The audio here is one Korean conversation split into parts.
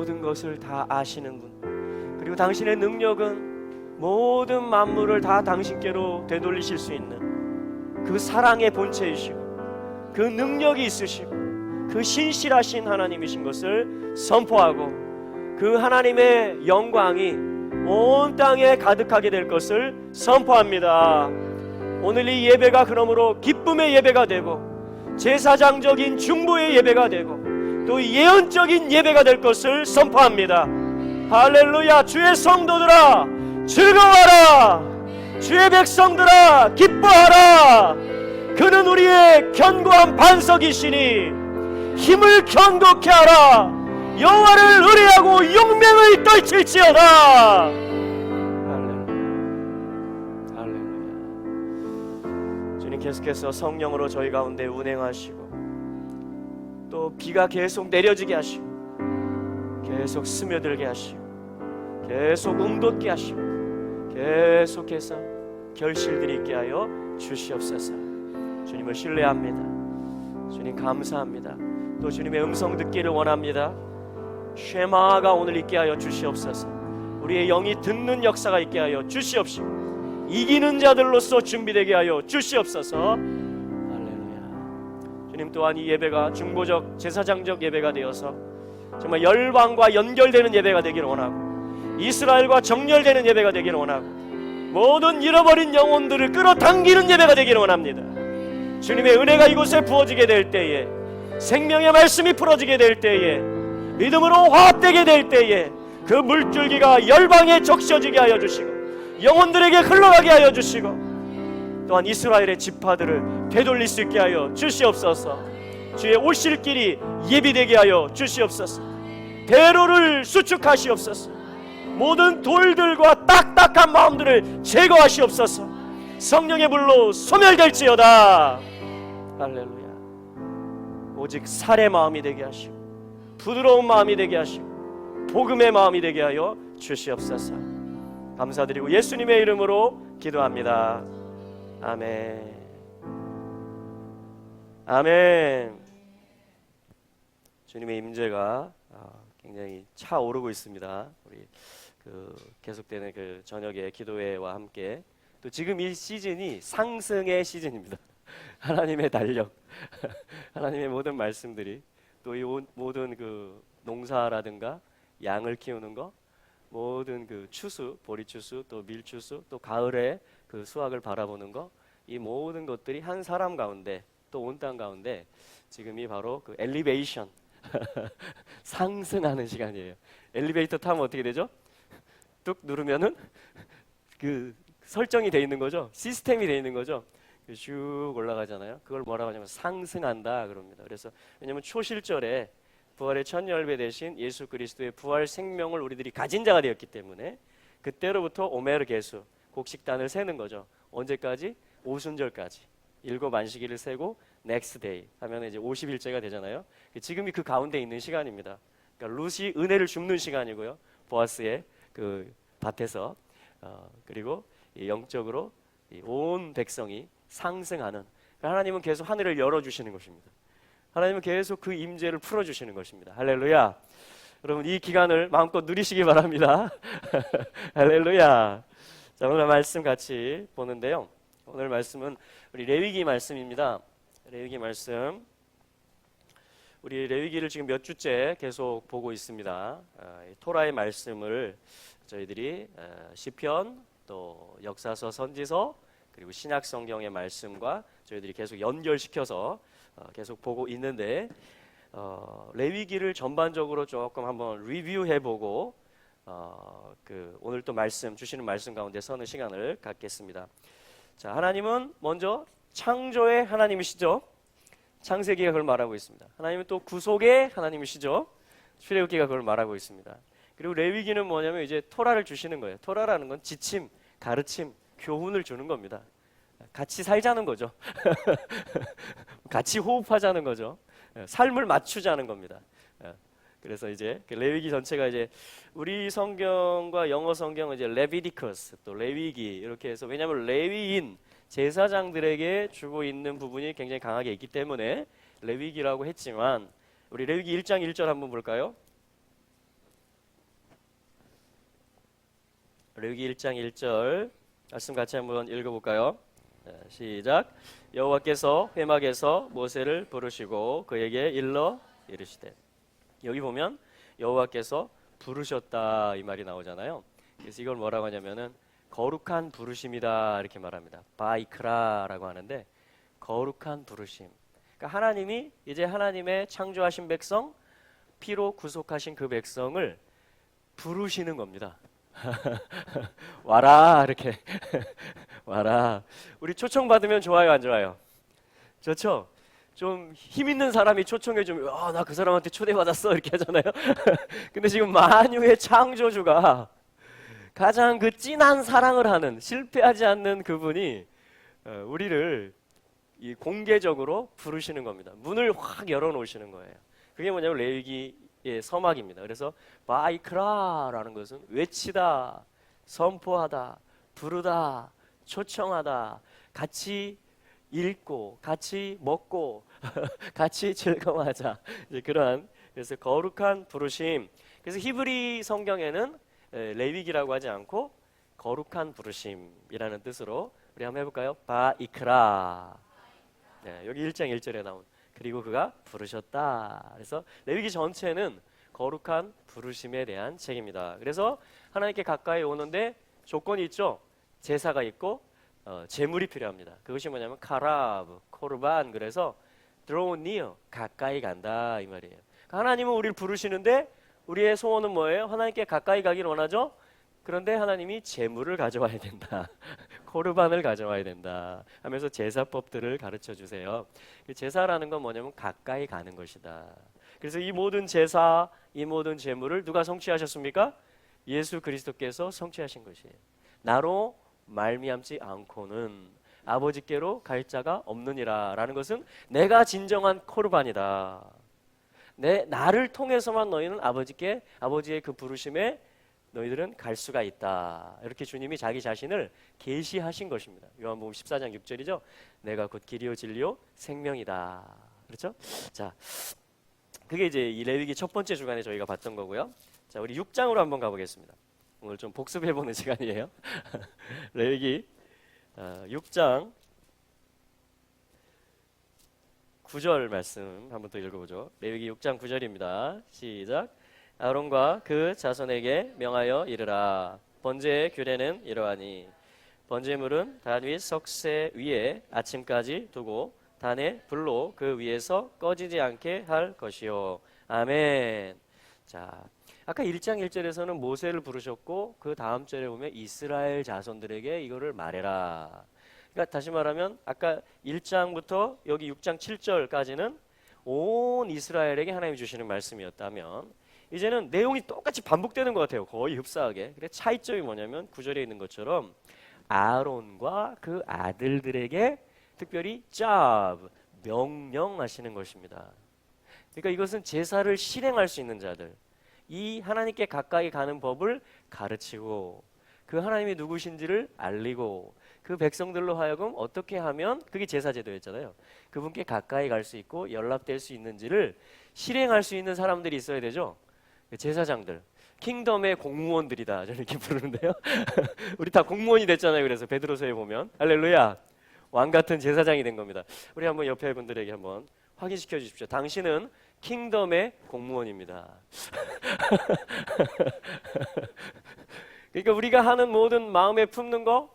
모든 것을 다 아시는 분, 그리고 당신의 능력은 모든 만물을 다 당신께로 되돌리실 수 있는 그 사랑의 본체이시고 그 능력이 있으시고 그 신실하신 하나님이신 것을 선포하고, 그 하나님의 영광이 온 땅에 가득하게 될 것을 선포합니다. 오늘 이 예배가 그러므로 기쁨의 예배가 되고 제사장적인 중보의 예배가 되고 또 예언적인 예배가 될 것을 선포합니다. 할렐루야. 주의 성도들아 즐거워하라. 주의 백성들아 기뻐하라. 그는 우리의 견고한 반석이시니 힘을 견고케 하라. 여호와를 의뢰하고 용맹을 떨칠지어다. 할렐루야. 할렐루야. 주님 계속해서 성령으로 저희 가운데 운행하시고 또 비가 계속 내려지게 하시고 계속 스며들게 하시고 계속 움돋게 하시고 계속해서 결실들이 있게 하여 주시옵소서. 주님을 신뢰합니다. 주님 감사합니다. 또 주님의 음성 듣기를 원합니다. 쉐마가 오늘 있게 하여 주시옵소서. 우리의 영이 듣는 역사가 있게 하여 주시옵시고 이기는 자들로서 준비되게 하여 주시옵소서. 할렐루야. 주님 또한 이 예배가 중보적 제사장적 예배가 되어서 정말 열방과 연결되는 예배가 되기를 원하고 이스라엘과 정렬되는 예배가 되기를 원하고 모든 잃어버린 영혼들을 끌어당기는 예배가 되기를 원합니다. 주님의 은혜가 이곳에 부어지게 될 때에, 생명의 말씀이 풀어지게 될 때에, 믿음으로 화합되게 될 때에 그 물줄기가 열방에 적셔지게 하여 주시고 영혼들에게 흘러가게 하여 주시고 또한 이스라엘의 지파들을 되돌릴 수 있게 하여 주시옵소서. 주의 오실 길이 예비되게 하여 주시옵소서. 대로를 수축하시옵소서. 모든 돌들과 딱딱한 마음들을 제거하시옵소서. 성령의 불로 소멸될지어다. 할렐루야. 오직 살의 마음이 되게 하시고 부드러운 마음이 되게 하시고 복음의 마음이 되게 하여 주시옵소서. 감사드리고 예수님의 이름으로 기도합니다. 아멘. 아멘. 주님의 임재가 굉장히 차오르고 있습니다. 우리 계속되는 저녁의 기도회와 함께 또 지금 이 시즌이 상승의 시즌입니다. 하나님의 달력, 하나님의 모든 말씀들이 또 이 모든 농사라든가 양을 키우는 거, 모든 추수, 보리추수, 또 밀추수, 또 가을에 수확을 바라보는 거, 이 모든 것들이 한 사람 가운데 또 온 땅 가운데 지금이 바로 엘리베이션 상승하는 시간이에요. 엘리베이터 타면 어떻게 되죠? 뚝 누르면은 설정이 돼 있는 거죠. 시스템이 돼 있는 거죠. 쭉 올라가잖아요. 그걸 뭐라고 하냐면 상승한다 그럽니다. 그래서 왜냐하면 초실절에 부활의 첫 열배 되신 예수 그리스도의 부활 생명을 우리들이 가진 자가 되었기 때문에 그때로부터 오메르 개수 곡식단을 세는 거죠. 언제까지? 오순절까지 7 안식일을 세고 넥스트 데이 하면 이제 50일째가 되잖아요. 지금이 그 가운데 있는 시간입니다. 그러니까 룻이 은혜를 줍는 시간이고요. 보아스의 밭에서 그리고 영적으로 온 백성이 상승하는, 하나님은 계속 하늘을 열어주시는 것입니다. 하나님은 계속 그 임재를 풀어주시는 것입니다. 할렐루야. 여러분 이 기간을 마음껏 누리시기 바랍니다. 할렐루야. 자, 오늘 말씀 같이 보는데요. 오늘 말씀은 우리 레위기 말씀입니다. 레위기 말씀, 우리 레위기를 지금 몇 주째 계속 보고 있습니다. 토라의 말씀을 저희들이 시편, 또 역사서, 선지서, 그리고 신약 성경의 말씀과 저희들이 계속 연결시켜서 계속 보고 있는데 레위기를 전반적으로 조금 한번 리뷰해보고 오늘 또 말씀 주시는 말씀 가운데 서는 시간을 갖겠습니다. 자, 하나님은 먼저 창조의 하나님이시죠. 창세기가 그걸 말하고 있습니다. 하나님은 또 구속의 하나님이시죠. 출애굽기가 그걸 말하고 있습니다. 그리고 레위기는 뭐냐면 이제 토라를 주시는 거예요. 토라라는 건 지침, 가르침, 교훈을 주는 겁니다. 같이 살자는 거죠. 같이 호흡하자는 거죠. 삶을 맞추자는 겁니다. 그래서 이제 레위기 전체가 이제 우리 성경과 영어 성경은 이제 레비디커스, 또 레위기 이렇게 해서, 왜냐하면 레위인 제사장들에게 주고 있는 부분이 굉장히 강하게 있기 때문에 레위기라고 했지만, 우리 레위기 1장 1절 한번 볼까요? 레위기 1장 1절 말씀 같이 한번 읽어볼까요? 시작. 여호와께서 회막에서 모세를 부르시고 그에게 일러 이르시되. 여기 보면 여호와께서 부르셨다 이 말이 나오잖아요. 그래서 이걸 뭐라고 하냐면은 거룩한 부르심이다 이렇게 말합니다. 바이크라라고 하는데 거룩한 부르심. 그러니까 하나님이 이제 하나님의 창조하신 백성, 피로 구속하신 그 백성을 부르시는 겁니다. 와라 이렇게 와라. 우리 초청 받으면 좋아요 안 좋아요? 좋죠? 좀 힘 있는 사람이 초청해 주면 나 그 사람한테 초대받았어 이렇게 하잖아요. 근데 지금 만유의 창조주가 가장 그 진한 사랑을 하는 실패하지 않는 그분이 우리를 이 공개적으로 부르시는 겁니다. 문을 확 열어놓으시는 거예요. 그게 뭐냐면 레위기의 서막입니다. 그래서 바이크라라는 것은 외치다, 선포하다, 부르다, 초청하다, 같이 읽고, 같이 먹고, 같이 즐거워하자. 이제 그러한 그래서 거룩한 부르심. 그래서 히브리 성경에는 레위기라고 하지 않고 거룩한 부르심이라는 뜻으로 우리 한번 해볼까요? 바이크라. 네, 여기 1장 1절에 나온 그리고 그가 부르셨다. 그래서 레위기 전체는 거룩한 부르심에 대한 책입니다. 그래서 하나님께 가까이 오는데 조건이 있죠. 제사가 있고 제물이 필요합니다. 그것이 뭐냐면 카라브, 코르반. 그래서 draw near, 가까이 간다 이 말이에요. 그러니까 하나님은 우리를 부르시는데 우리의 소원은 뭐예요? 하나님께 가까이 가기를 원하죠. 그런데 하나님이 제물을 가져와야 된다. 코르반을 가져와야 된다 하면서 제사법들을 가르쳐 주세요. 제사라는 건 뭐냐면 가까이 가는 것이다. 그래서 이 모든 제사, 이 모든 제물을 누가 성취하셨습니까? 예수 그리스도께서 성취하신 것이에요. 나로 말미암지 않고는 아버지께로 갈 자가 없느니라 라는 것은 내가 진정한 코르반이다. 나를 통해서만 너희는 아버지의 그 부르심에 너희들은 갈 수가 있다. 이렇게 주님이 자기 자신을 계시하신 것입니다. 요한복음 14장 6절이죠. 내가 곧 길이요 진리요 생명이다. 그렇죠? 자, 그게 이제 이 레위기 첫 번째 주간에 저희가 봤던 거고요. 자, 우리 6장으로 한번 가보겠습니다. 오늘 좀 복습해보는 시간이에요. 레위기 6장 9절 말씀 한번 또 읽어보죠. 레위기 6장 9절입니다. 시작. 아론과 그 자손에게 명하여 이르라. 번제의 규례는 이러하니 번제물은 단 윗 석쇠 위에 아침까지 두고 단의 불로 그 위에서 꺼지지 않게 할 것이요. 아멘. 자, 아까 1장 1절에서는 모세를 부르셨고 그 다음 절에 보면 이스라엘 자손들에게 이거를 말해라. 그러니까 다시 말하면 아까 1장부터 여기 6장 7절까지는 온 이스라엘에게 하나님이 주시는 말씀이었다면 이제는 내용이 똑같이 반복되는 것 같아요. 거의 흡사하게. 근데 차이점이 뭐냐면 9절에 있는 것처럼 아론과 그 아들들에게 특별히 명령하시는 것입니다. 그러니까 이것은 제사를 실행할 수 있는 자들, 이 하나님께 가까이 가는 법을 가르치고 그 하나님이 누구신지를 알리고 그 백성들로 하여금 어떻게 하면, 그게 제사제도였잖아요. 그분께 가까이 갈 수 있고 연락될 수 있는지를 실행할 수 있는 사람들이 있어야 되죠. 제사장들, 킹덤의 공무원들이다 저는 이렇게 부르는데요. 우리 다 공무원이 됐잖아요. 그래서 베드로서에 보면 할렐루야, 왕 같은 제사장이 된 겁니다. 우리 한번 옆에 분들에게 한번 확인시켜 주십시오. 당신은 킹덤의 공무원입니다. 그러니까 우리가 하는 모든 마음에 품는 거,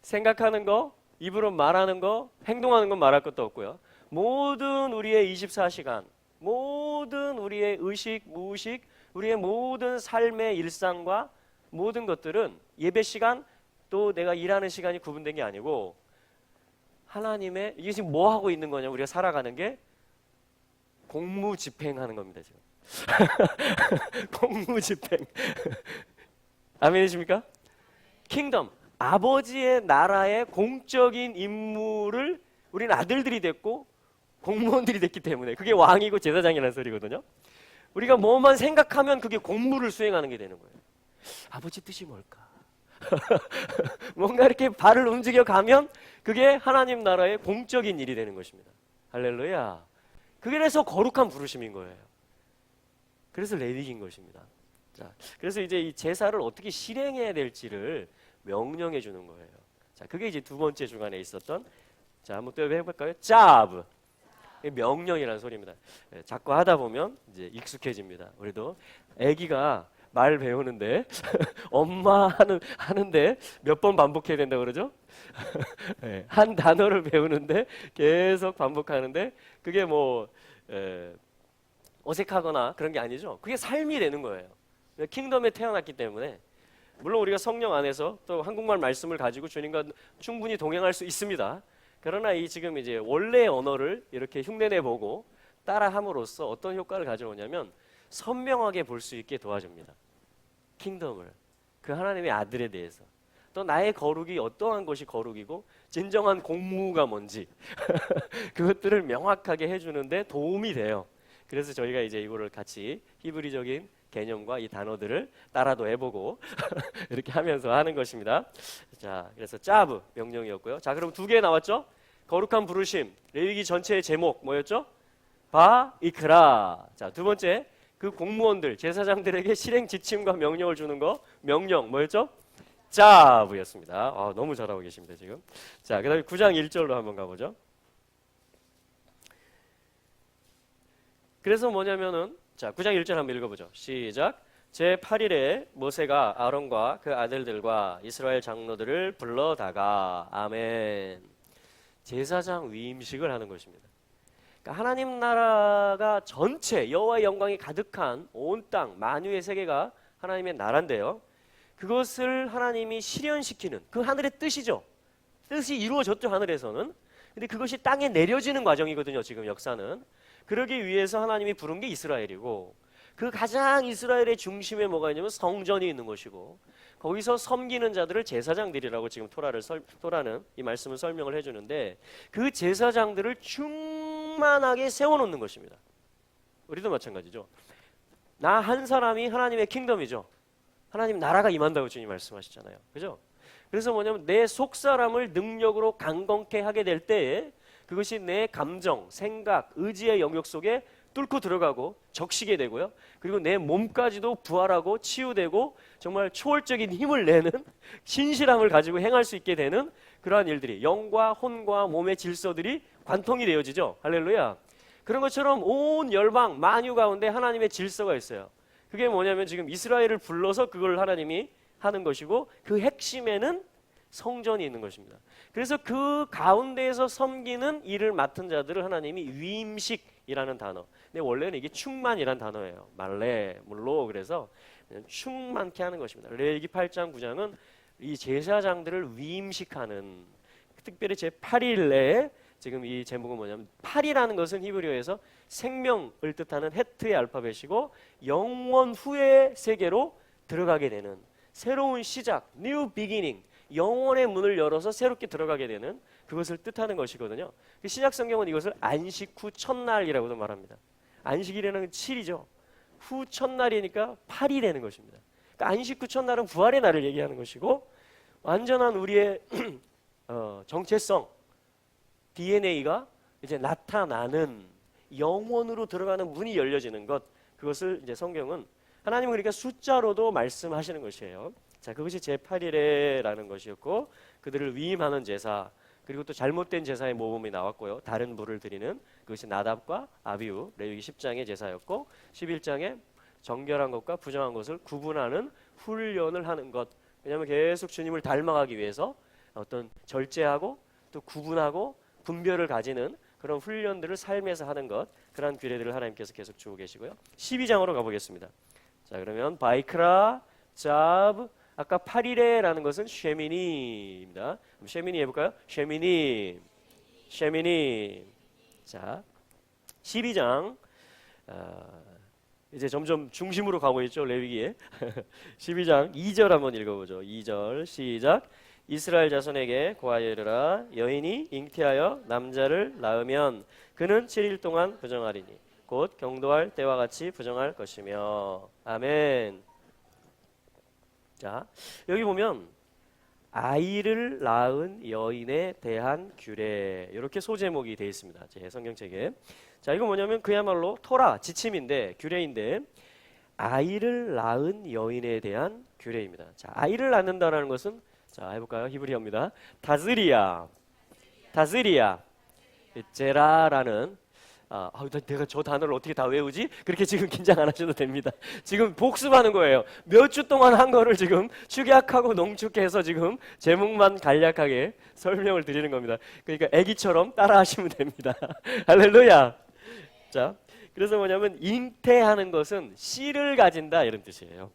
생각하는 거, 입으로 말하는 거, 행동하는 건 말할 것도 없고요. 모든 우리의 24시간, 모든 우리의 의식, 무의식, 우리의 모든 삶의 일상과 모든 것들은 예배 시간 또 내가 일하는 시간이 구분된 게 아니고 하나님의, 이게 지금 뭐 하고 있는 거냐, 우리가 살아가는 게 공무집행하는 겁니다 지금. 공무집행. 아멘이십니까? 킹덤, 아버지의 나라의 공적인 임무를 우리는 아들들이 됐고 공무원들이 됐기 때문에, 그게 왕이고 제사장이라는 소리거든요. 우리가 뭐만 생각하면 그게 공무를 수행하는 게 되는 거예요. 아버지 뜻이 뭘까? 뭔가 이렇게 발을 움직여 가면 그게 하나님 나라의 공적인 일이 되는 것입니다. 할렐루야. 그래서 거룩한 부르심인 거예요. 그래서 레위기인 것입니다. 자, 그래서 이제 이 제사를 어떻게 실행해야 될지를 명령해 주는 거예요. 자, 그게 이제 두 번째 주간에 있었던, 자, 한번 또 해볼까요? job. 명령이라는 소리입니다. 예, 자꾸 하다 보면 이제 익숙해집니다. 우리도 아기가 말 배우는데 엄마 하는데 몇 번 반복해야 된다 그러죠? 예, 한 단어를 배우는데 계속 반복하는데 그게 뭐 어색하거나 그런 게 아니죠. 그게 삶이 되는 거예요. 킹덤에 태어났기 때문에 물론 우리가 성령 안에서 또 한국말 말씀을 가지고 주님과 충분히 동행할 수 있습니다. 그러나 이 지금 이제 원래의 언어를 이렇게 흉내내 보고 따라함으로써 어떤 효과를 가져오냐면 선명하게 볼 수 있게 도와줍니다. 킹덤을, 그 하나님의 아들에 대해서, 또 나의 거룩이 어떠한 것이 거룩이고 진정한 공무가 뭔지 그것들을 명확하게 해주는데 도움이 돼요. 그래서 저희가 이제 이거를 같이 히브리적인 개념과 이 단어들을 따라도 해보고 이렇게 하면서 하는 것입니다. 자, 그래서 짜브 명령이었고요. 자, 그럼 두 개 나왔죠? 거룩한 부르심, 레위기 전체의 제목 뭐였죠? 바이크라. 자, 두 번째, 그 공무원들, 제사장들에게 실행 지침과 명령을 주는 거, 명령 뭐였죠? 짜브였습니다. 아, 너무 잘하고 계십니다 지금. 자, 그다음에 9장 1절로 한번 가보죠. 그래서 뭐냐면은, 자, 9장 1절 한번 읽어보죠. 시작. 제8일에 모세가 아론과 그 아들들과 이스라엘 장로들을 불러다가, 아멘, 제사장 위임식을 하는 것입니다. 그러니까 하나님 나라가 전체 여호와의 영광이 가득한 온 땅 만유의 세계가 하나님의 나라인데요, 그것을 하나님이 실현시키는 그 하늘의 뜻이죠. 뜻이 이루어졌죠, 하늘에서는. 근데 그것이 땅에 내려지는 과정이거든요, 지금 역사는. 그러기 위해서 하나님이 부른 게 이스라엘이고, 그 가장 이스라엘의 중심에 뭐가 있냐면 성전이 있는 것이고, 거기서 섬기는 자들을 제사장들이라고 지금 토라는 이 말씀을 설명을 해주는데, 그 제사장들을 충만하게 세워놓는 것입니다. 우리도 마찬가지죠. 나 한 사람이 하나님의 킹덤이죠. 하나님 나라가 임한다고 주님 말씀하시잖아요. 그죠? 그래서 뭐냐면 내 속사람을 능력으로 강건케 하게 될 때에 그것이 내 감정, 생각, 의지의 영역 속에 뚫고 들어가고 적시게 되고요. 그리고 내 몸까지도 부활하고 치유되고 정말 초월적인 힘을 내는 신실함을 가지고 행할 수 있게 되는 그러한 일들이, 영과 혼과 몸의 질서들이 관통이 되어지죠. 할렐루야. 그런 것처럼 온 열방 만유 가운데 하나님의 질서가 있어요. 그게 뭐냐면 지금 이스라엘을 불러서 그걸 하나님이 하는 것이고, 그 핵심에는 성전이 있는 것입니다. 그래서 그 가운데에서 섬기는 일을 맡은 자들을 하나님이 위임식이라는 단어, 근데 원래는 이게 충만이란 단어예요. 말레, 물로, 그래서 충만케 하는 것입니다. 레위기 8장 9장은 이 제사장들을 위임식하는, 특별히 제8일 내에 지금 이 제목은 뭐냐면, 8이라는 것은 히브리어에서 생명을 뜻하는 헤트의 알파벳이고, 영원 후의 세계로 들어가게 되는 새로운 시작, new beginning, 영원의 문을 열어서 새롭게 들어가게 되는 그것을 뜻하는 것이거든요. 시작 성경은 이것을 안식 후 첫날이라고도 말합니다. 안식일에는 7이죠. 후 첫날이니까 8이 되는 것입니다. 그러니까 안식 후 첫날은 부활의 날을 얘기하는 것이고, 완전한 우리의 정체성, DNA가 이제 나타나는, 영원으로 들어가는 문이 열려지는 것, 그것을 이제 성경은, 하나님은 그러니까 숫자로도 말씀하시는 것이에요. 자, 그것이 제8일에라는 것이었고, 그들을 위임하는 제사, 그리고 또 잘못된 제사의 모범이 나왔고요. 다른 불을 드리는, 그것이 나답과 아비후, 레위기 10장의 제사였고, 11장에 정결한 것과 부정한 것을 구분하는 훈련을 하는 것. 왜냐하면 계속 주님을 닮아가기 위해서 어떤 절제하고 또 구분하고 분별을 가지는 그런 훈련들을 삶에서 하는 것, 그러한 규례들을 하나님께서 계속 주고 계시고요. 12장으로 가보겠습니다. 자, 그러면 바이크라, 잡, 아까 8일에라는 것은 쉐미니입니다. 쉐미니 해볼까요? 쉐미니. 자, 12장. 이제 점점 중심으로 가고 있죠, 레위기에. 12장 2절 한번 읽어보죠. 2절 시작. 이스라엘 자손에게 고하여 이르라. 여인이 잉태하여 남자를 낳으면 그는 7일 동안 부정하리니 곧 경도할 때와 같이 부정할 것이며. 아멘. 자, 여기 보면 아이를 낳은 여인에 대한 규례, 이렇게 소제목이 되어 있습니다, 제 성경책에. 자, 이거 뭐냐면 그야말로 토라, 지침인데, 규례인데, 아이를 낳은 여인에 대한 규례입니다. 자, 아이를 낳는다라는 것은 자, 해볼까요? 히브리어입니다. 다즈리아, 다즈리아, 제라라는 내가 저 단어를 어떻게 다 외우지? 그렇게 지금 긴장 안 하셔도 됩니다. 지금 복습하는 거예요. 몇 주 동안 한 거를 지금 축약하고 농축해서 지금 제목만 간략하게 설명을 드리는 겁니다. 그러니까 아기처럼 따라 하시면 됩니다. 할렐루야. 자, 그래서 뭐냐면 잉태하는 것은 씨를 가진다 이런 뜻이에요.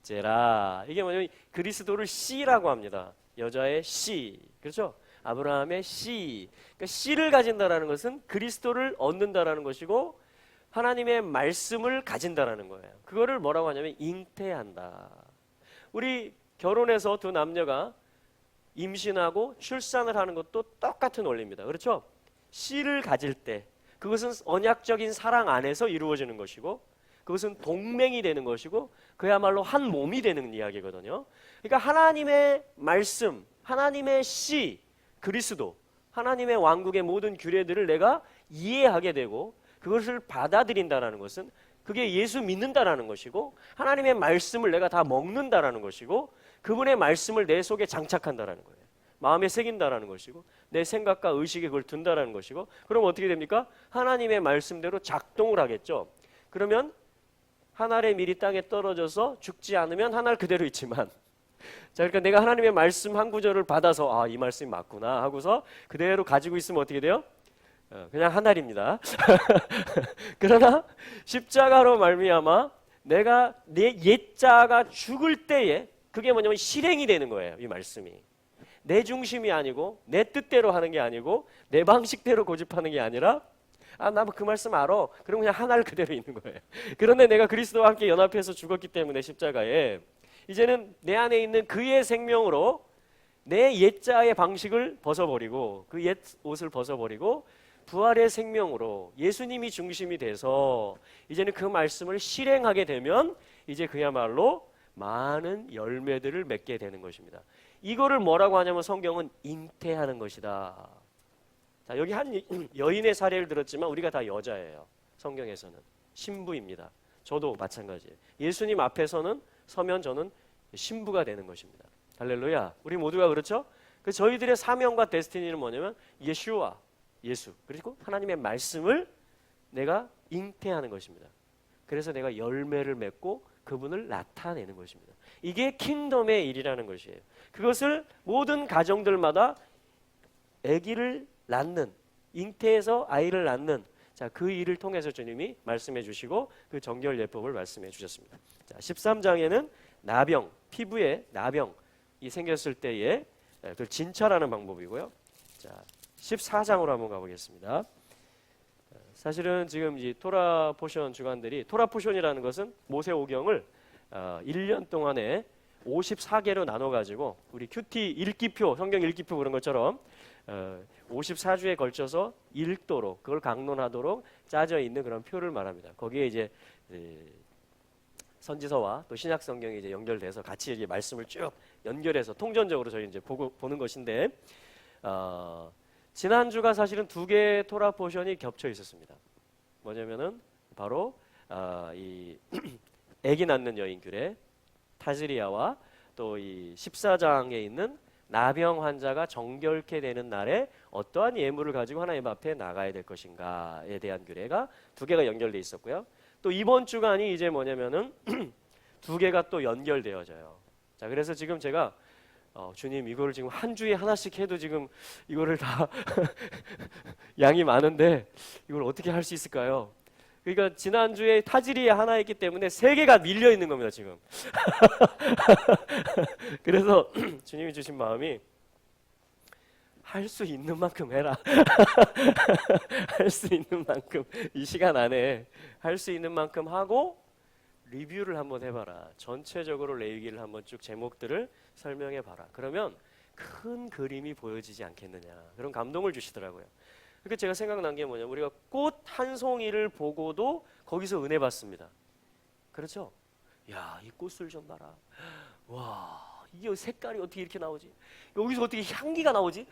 제라, 이게 뭐냐면 그리스도를 씨라고 합니다. 여자의 씨, 그렇죠? 아브라함의 씨, 그러니까 씨를 가진다라는 것은 그리스도를 얻는다라는 것이고 하나님의 말씀을 가진다라는 거예요. 그거를 뭐라고 하냐면 잉태한다. 우리 결혼해서 두 남녀가 임신하고 출산을 하는 것도 똑같은 원리입니다. 그렇죠? 씨를 가질 때 그것은 언약적인 사랑 안에서 이루어지는 것이고 그것은 동맹이 되는 것이고 그야말로 한 몸이 되는 이야기거든요. 그러니까 하나님의 말씀, 하나님의 씨, 그리스도, 하나님의 왕국의 모든 규례들을 내가 이해하게 되고 그것을 받아들인다는 것은 그게 예수 믿는다라는 것이고 하나님의 말씀을 내가 다 먹는다라는 것이고 그분의 말씀을 내 속에 장착한다라는 거예요. 마음에 새긴다라는 것이고 내 생각과 의식에 그걸 둔다라는 것이고 그럼 어떻게 됩니까? 하나님의 말씀대로 작동을 하겠죠. 그러면 한 알의 밀이 땅에 떨어져서 죽지 않으면 한 알 그대로 있지만 자, 그러니까 내가 하나님의 말씀 한 구절을 받아서 이 말씀이 맞구나 하고서 그대로 가지고 있으면 어떻게 돼요? 그냥 한 알입니다. 그러나 십자가로 말미암아 내가 내 옛자가 죽을 때에 그게 뭐냐면 실행이 되는 거예요. 이 말씀이 내 중심이 아니고 내 뜻대로 하는 게 아니고 내 방식대로 고집하는 게 아니라 나 그 말씀 알아. 그럼 그냥 한 알 그대로 있는 거예요. 그런데 내가 그리스도와 함께 연합해서 죽었기 때문에 십자가에 이제는 내 안에 있는 그의 생명으로 내 옛자의 방식을 벗어버리고 그 옛 옷을 벗어버리고 부활의 생명으로 예수님이 중심이 돼서 이제는 그 말씀을 실행하게 되면 이제 그야말로 많은 열매들을 맺게 되는 것입니다. 이거를 뭐라고 하냐면 성경은 잉태하는 것이다. 자, 여기 한 여인의 사례를 들었지만 우리가 다 여자예요. 성경에서는 신부입니다. 저도 마찬가지예요. 예수님 앞에서는 서면 저는 신부가 되는 것입니다. 할렐루야. 우리 모두가 그렇죠? 그 저희들의 사명과 데스티니는 뭐냐면 예슈아, 예수 그리고 하나님의 말씀을 내가 잉태하는 것입니다. 그래서 내가 열매를 맺고 그분을 나타내는 것입니다. 이게 킹덤의 일이라는 것이에요. 그것을 모든 가정들마다 아기를 낳는, 잉태해서 아이를 낳는 자, 그 일을 통해서 주님이 말씀해 주시고 그 정결 예법을 말씀해 주셨습니다. 자, 13장에는 나병, 피부에 나병이 생겼을 때에 그걸 진찰하는 방법이고요. 자, 14장으로 한번 가보겠습니다. 사실은 지금 이 토라 포션 주간들이 토라 포션이라는 것은 모세오경을 1년 동안에 54개로 나눠 가지고 우리 큐티 읽기표, 성경 읽기표 그런 것처럼 54주에 걸쳐서 읽도록 그걸 강론하도록 짜져 있는 그런 표를 말합니다. 거기에 이제 선지서와 또 신약 성경이 이제 연결돼서 같이 이제 말씀을 쭉 연결해서 통전적으로 저희 이제 보는 것인데 지난주가 사실은 두 개의 토라 포션이 겹쳐 있었습니다. 뭐냐면은 바로 이 아기 낳는 여인 규례 타즈리아와 또 이 14장에 있는 나병 환자가 정결케 되는 날에 어떠한 예물을 가지고 하나님 앞에 나가야 될 것인가에 대한 규례가 두 개가 연결돼 있었고요. 또 이번 주간이 이제 뭐냐면은 두 개가 또 연결되어져요. 자, 그래서 지금 제가 주님 이거를 지금 한 주에 하나씩 해도 지금 이거를 다 양이 많은데 이걸 어떻게 할 수 있을까요? 그러니까 지난주에 타지리에 하나 했기 때문에 세 개가 밀려 있는 겁니다 지금. 그래서 주님이 주신 마음이 할 수 있는 만큼 해라. 할 수 있는 만큼 이 시간 안에 할 수 있는 만큼 하고 리뷰를 한번 해봐라. 전체적으로 레위기를 한번 쭉 제목들을 설명해봐라. 그러면 큰 그림이 보여지지 않겠느냐. 그런 감동을 주시더라고요. 그러니까 제가 생각난 게 뭐냐면 우리가 꽃 한 송이를 보고도 거기서 은혜 받습니다. 그렇죠? 야, 이 꽃을 좀 봐라. 와, 이게 색깔이 어떻게 이렇게 나오지? 여기서 어떻게 향기가 나오지?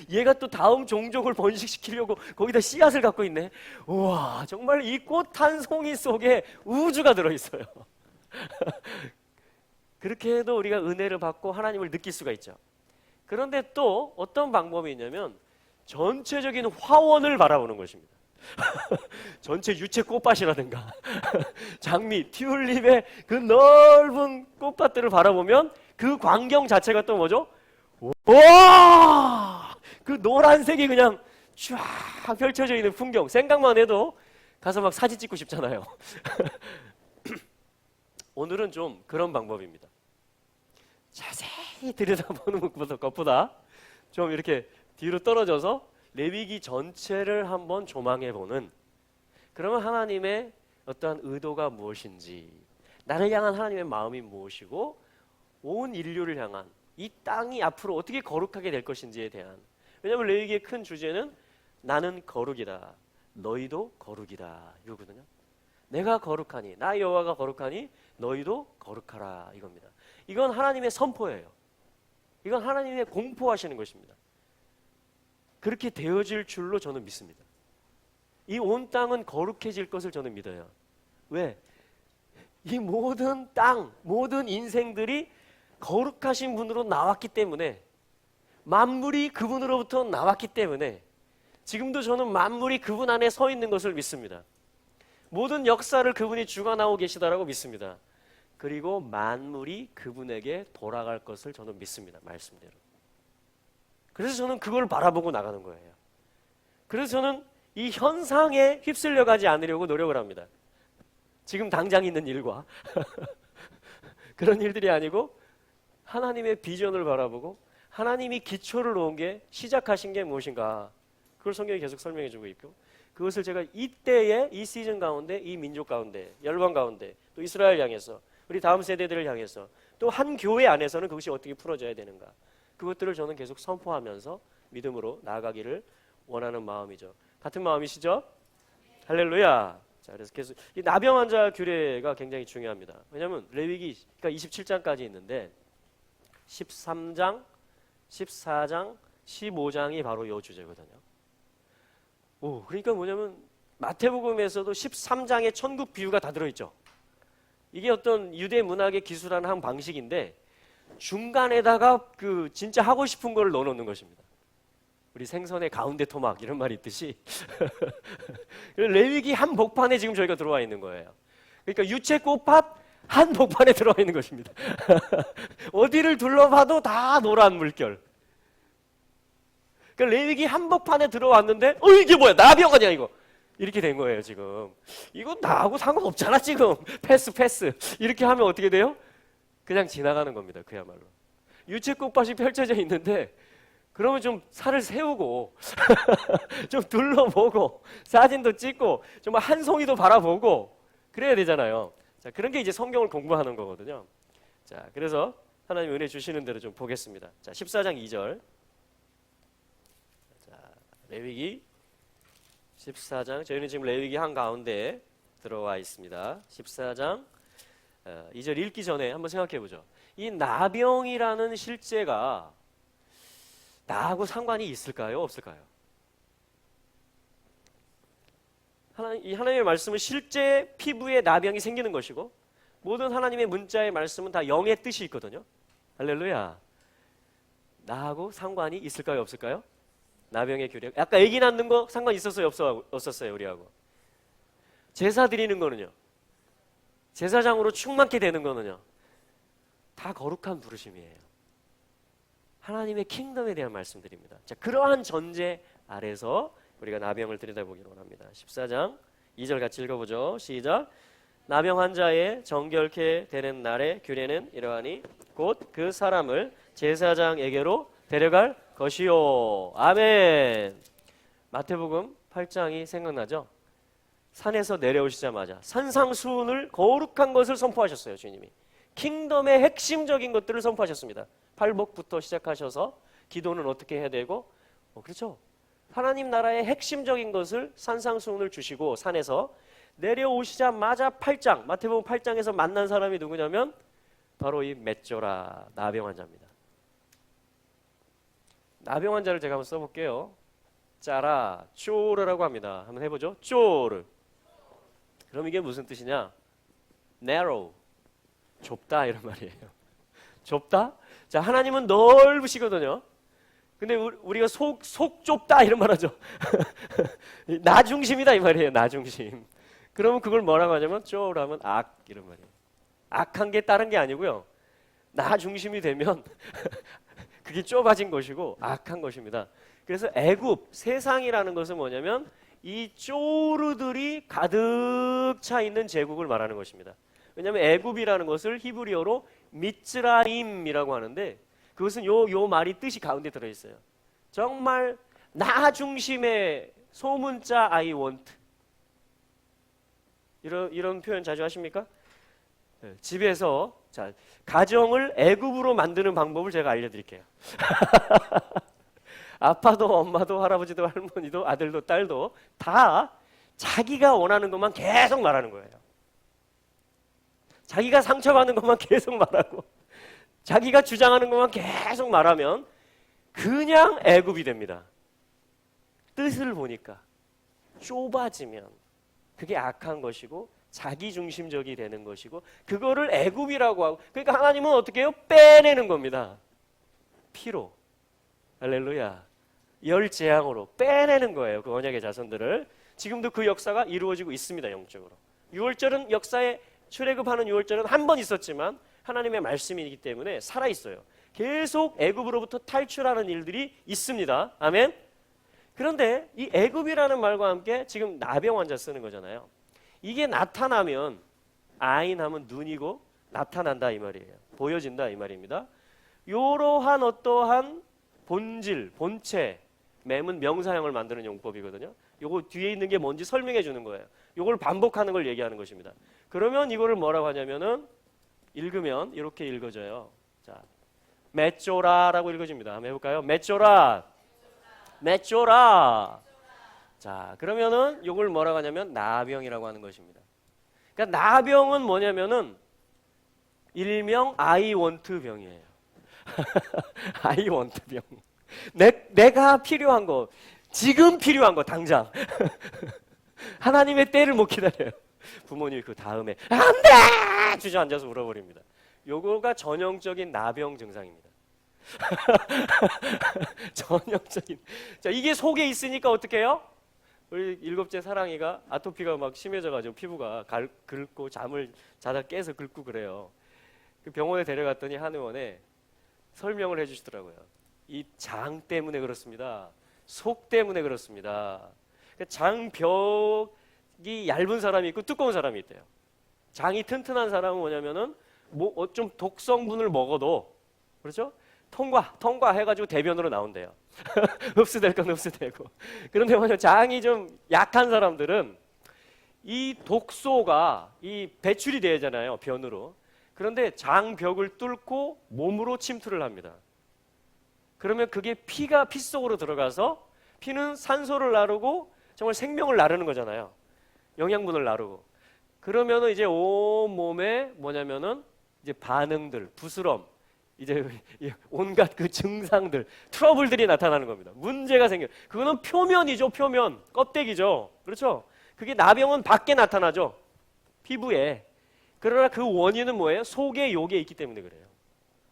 얘가 또 다음 종족을 번식시키려고 거기다 씨앗을 갖고 있네. 우와, 정말 이 꽃 한 송이 속에 우주가 들어있어요. 그렇게 해도 우리가 은혜를 받고 하나님을 느낄 수가 있죠. 그런데 또 어떤 방법이 있냐면 전체적인 화원을 바라보는 것입니다. 전체 유채 꽃밭이라든가 장미, 튤립의 그 넓은 꽃밭들을 바라보면 그 광경 자체가 또 뭐죠? 와! 그 노란색이 그냥 쫙 펼쳐져 있는 풍경, 생각만 해도 가서 막 사진 찍고 싶잖아요. 오늘은 좀 그런 방법입니다. 자세히 들여다보는 것보다 좀 이렇게 뒤로 떨어져서 레위기 전체를 한번 조망해보는, 그러면 하나님의 어떠한 의도가 무엇인지, 나를 향한 하나님의 마음이 무엇이고 온 인류를 향한 이 땅이 앞으로 어떻게 거룩하게 될 것인지에 대한, 왜냐하면 레위기의 큰 주제는 나는 거룩이다, 너희도 거룩이다 이거거든요. 내가 거룩하니, 나 여호와가 거룩하니 너희도 거룩하라 이겁니다. 이건 하나님의 선포예요. 이건 하나님의 공포하시는 것입니다. 그렇게 되어질 줄로 저는 믿습니다. 이 온 땅은 거룩해질 것을 저는 믿어요. 왜? 이 모든 땅, 모든 인생들이 거룩하신 분으로 나왔기 때문에, 만물이 그분으로부터 나왔기 때문에 지금도 저는 만물이 그분 안에 서 있는 것을 믿습니다. 모든 역사를 그분이 주관하고 계시다라고 믿습니다. 그리고 만물이 그분에게 돌아갈 것을 저는 믿습니다. 말씀대로. 그래서 저는 그걸 바라보고 나가는 거예요. 그래서 저는 이 현상에 휩쓸려 가지 않으려고 노력을 합니다. 지금 당장 있는 일과 그런 일들이 아니고 하나님의 비전을 바라보고 하나님이 기초를 놓은 게, 시작하신 게 무엇인가, 그걸 성경이 계속 설명해 주고 있고, 그것을 제가 이때에 이 시즌 가운데, 이 민족 가운데, 열방 가운데, 또 이스라엘 향해서, 우리 다음 세대들을 향해서, 또 한 교회 안에서는 그것이 어떻게 풀어져야 되는가, 그것들을 저는 계속 선포하면서 믿음으로 나아가기를 원하는 마음이죠. 같은 마음이시죠? 할렐루야. 자, 그래서 계속 이 나병 환자 규례가 굉장히 중요합니다. 왜냐하면 레위기 그러니까 27장까지 있는데 13장, 14장, 15장이 바로 이 주제거든요. 그러니까 뭐냐면 마태복음에서도 13장에 천국 비유가 다 들어있죠. 이게 어떤 유대 문학의 기술하는 한 방식인데 중간에다가 그 진짜 하고 싶은 걸 넣어놓는 것입니다. 우리 생선의 가운데 토막 이런 말이 있듯이 레위기 한 복판에 지금 저희가 들어와 있는 거예요. 그러니까 유채 꽃밭 한 복판에 들어와 있는 것입니다. 어디를 둘러봐도 다 노란 물결. 그러니까 레위기 한복판에 들어왔는데 이게 뭐야, 나병 아니야 이거, 이렇게 된 거예요. 지금 이거 나하고 상관없잖아, 지금 패스 이렇게 하면 어떻게 돼요? 그냥 지나가는 겁니다. 그야말로 유채꽃밭이 펼쳐져 있는데, 그러면 좀 살을 세우고 좀 둘러보고 사진도 찍고 좀 한 송이도 바라보고 그래야 되잖아요. 자, 그런 게 이제 성경을 공부하는 거거든요. 자, 그래서 하나님 은혜 주시는 대로 좀 보겠습니다. 자, 14장 2절. 자, 레위기 14장, 저희는 지금 레위기 한가운데 들어와 있습니다. 14장 2절 읽기 전에 한번 생각해 보죠. 이 나병이라는 실제가 나하고 상관이 있을까요? 없을까요? 이 하나님의 말씀은 실제 피부에 나병이 생기는 것이고, 모든 하나님의 문자의 말씀은 다 영의 뜻이 있거든요. 할렐루야. 나하고 상관이 있을까요? 없을까요? 나병의 규례. 아까 아기 낳는 거 상관 있었어요? 없었어요? 우리하고. 제사 드리는 거는요, 제사장으로 충만케 되는 거는요, 다 거룩한 부르심이에요. 하나님의 킹덤에 대한 말씀드립니다. 자, 그러한 전제 아래서 우리가 나병을 들여다보기로 합니다. 14장 2절 같이 읽어보죠. 시작. 나병 환자의 정결케 되는 날의 규례는 이러하니 곧 그 사람을 제사장에게로 데려갈 것이요. 아멘. 마태복음 8장이 생각나죠? 산에서 내려오시자마자 산상수훈을, 거룩한 것을 선포하셨어요. 주님이 킹덤의 핵심적인 것들을 선포하셨습니다. 팔복부터 시작하셔서 기도는 어떻게 해야 되고, 그렇죠? 하나님 나라의 핵심적인 것을 산상수훈을 주시고 산에서 내려오시자마자 8장, 마태복음 8장에서 만난 사람이 누구냐면 바로 이 맷조라 나병 환자입니다. 나병 환자를 제가 한번 써볼게요. 짜라 쪼르라고 합니다. 한번 해보죠. 쪼르. 그럼 이게 무슨 뜻이냐? narrow, 좁다 이런 말이에요. 좁다? 자, 하나님은 넓으시거든요. 근데 우리가 속 좁다 이런 말 하죠. 나 중심이다 이 말이에요. 나 중심. 그러면 그걸 뭐라고 하냐면 쪼르하면 악 이런 말이에요. 악한 게 다른 게 아니고요. 나 중심이 되면 그게 좁아진 것이고 악한 것입니다. 그래서 애굽, 세상이라는 것은 뭐냐면 이 쪼르들이 가득 차 있는 제국을 말하는 것입니다. 왜냐하면 애굽이라는 것을 히브리어로 미츠라임이라고 하는데 그것은 요 말이 뜻이 가운데 들어있어요. 정말 나 중심의 소문자 I want. 이런 표현 자주 하십니까? 네, 집에서 자, 가정을 애굽으로 만드는 방법을 제가 알려드릴게요. 아빠도 엄마도 할아버지도 할머니도 아들도 딸도 다 자기가 원하는 것만 계속 말하는 거예요. 자기가 상처받는 것만 계속 말하고 자기가 주장하는 것만 계속 말하면 그냥 애굽이 됩니다. 뜻을 보니까 좁아지면 그게 악한 것이고 자기중심적이 되는 것이고 그거를 애굽이라고 하고 그러니까 하나님은 어떻게 해요? 빼내는 겁니다. 피로. 할렐루야. 열재앙으로 빼내는 거예요. 그 언약의 자손들을. 지금도 그 역사가 이루어지고 있습니다. 영적으로. 유월절은 역사에 출애굽하는 유월절은 한 번 있었지만 하나님의 말씀이기 때문에 살아있어요. 계속 애굽으로부터 탈출하는 일들이 있습니다. 아멘. 그런데 이 애굽이라는 말과 함께 지금 나병 환자 쓰는 거잖아요. 이게 나타나면 아인하면 눈이고 나타난다 이 말이에요. 보여진다 이 말입니다. 이러한 어떠한 본질, 본체, 맴은 명사형을 만드는 용법이거든요. 요거 뒤에 있는 게 뭔지 설명해 주는 거예요. 요걸 반복하는 걸 얘기하는 것입니다. 그러면 이거를 뭐라고 하냐면은 읽으면 이렇게 읽어져요. 자, 맷조라라고 읽어집니다. 한번 해볼까요? 맷조라, 맷조라. 자, 그러면은 요걸 뭐라고 하냐면 나병이라고 하는 것입니다. 그러니까 나병은 뭐냐면은 일명 I want 병이에요. I want 병. 내가 필요한 거, 지금 필요한 거 당장. 하나님의 때를 못 기다려요. 부모님이 그 다음에 안 돼! 주저앉아서 울어버립니다. 요거가 전형적인 나병 증상입니다. 전형적인. 자, 이게 속에 있으니까 어떻게 해요? 우리 7째 사랑이가 아토피가 막 심해져가지고 피부가 긁고 잠을 자다 깨서 긁고 그래요. 그 병원에 데려갔더니 한 의원에 설명을 해주시더라고요. 이 장 때문에 그렇습니다. 속 때문에 그렇습니다. 장벽이 얇은 사람이 있고 두꺼운 사람이 있대요. 장이 튼튼한 사람은 뭐냐면은 좀 독성분을 먹어도 그렇죠? 통과해가지고 대변으로 나온대요. 흡수될 건 흡수되고. 그런데 뭐냐 장이 좀 약한 사람들은 이 독소가 이 배출이 되잖아요. 변으로. 그런데 장벽을 뚫고 몸으로 침투를 합니다. 그러면 그게 피가 피 속으로 들어가서 피는 산소를 나르고 정말 생명을 나르는 거잖아요. 영양분을 나르고. 그러면은 이제 온 몸에 뭐냐면은 이제 반응들, 부스럼, 이제 온갖 그 증상들, 트러블들이 나타나는 겁니다. 문제가 생겨요. 그거는 표면이죠, 표면. 껍데기죠. 그렇죠? 그게 나병은 밖에 나타나죠. 피부에. 그러나 그 원인은 뭐예요? 속에 요게 있기 때문에 그래요.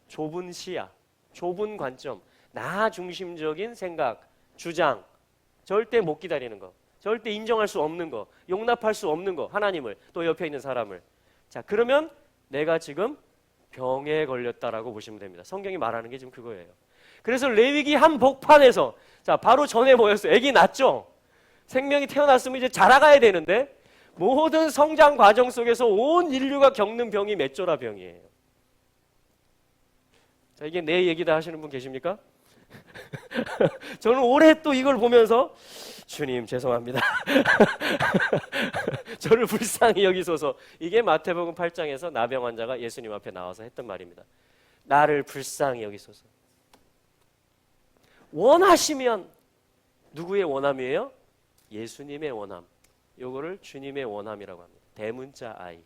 좁은 시야, 좁은 관점, 나 중심적인 생각, 주장, 절대 못 기다리는 거, 절대 인정할 수 없는 거, 용납할 수 없는 거, 하나님을, 또 옆에 있는 사람을. 자, 그러면 내가 지금 병에 걸렸다라고 보시면 됩니다. 성경이 말하는 게 지금 그거예요. 그래서 레위기 한 복판에서 자 바로 전에 뭐였어요? 아기 낳죠? 생명이 태어났으면 이제 자라가야 되는데 모든 성장 과정 속에서 온 인류가 겪는 병이 맷조라 병이에요. 자, 이게 내 얘기다 하시는 분 계십니까? 저는 올해 또 이걸 보면서 주님 죄송합니다. 저를 불쌍히 여기소서. 이게 마태복음 8장에서 나병 환자가 예수님 앞에 나와서 했던 말입니다. 나를 불쌍히 여기소서. 원하시면 누구의 원함이에요? 예수님의 원함. 요거를 주님의 원함이라고 합니다. 대문자 I.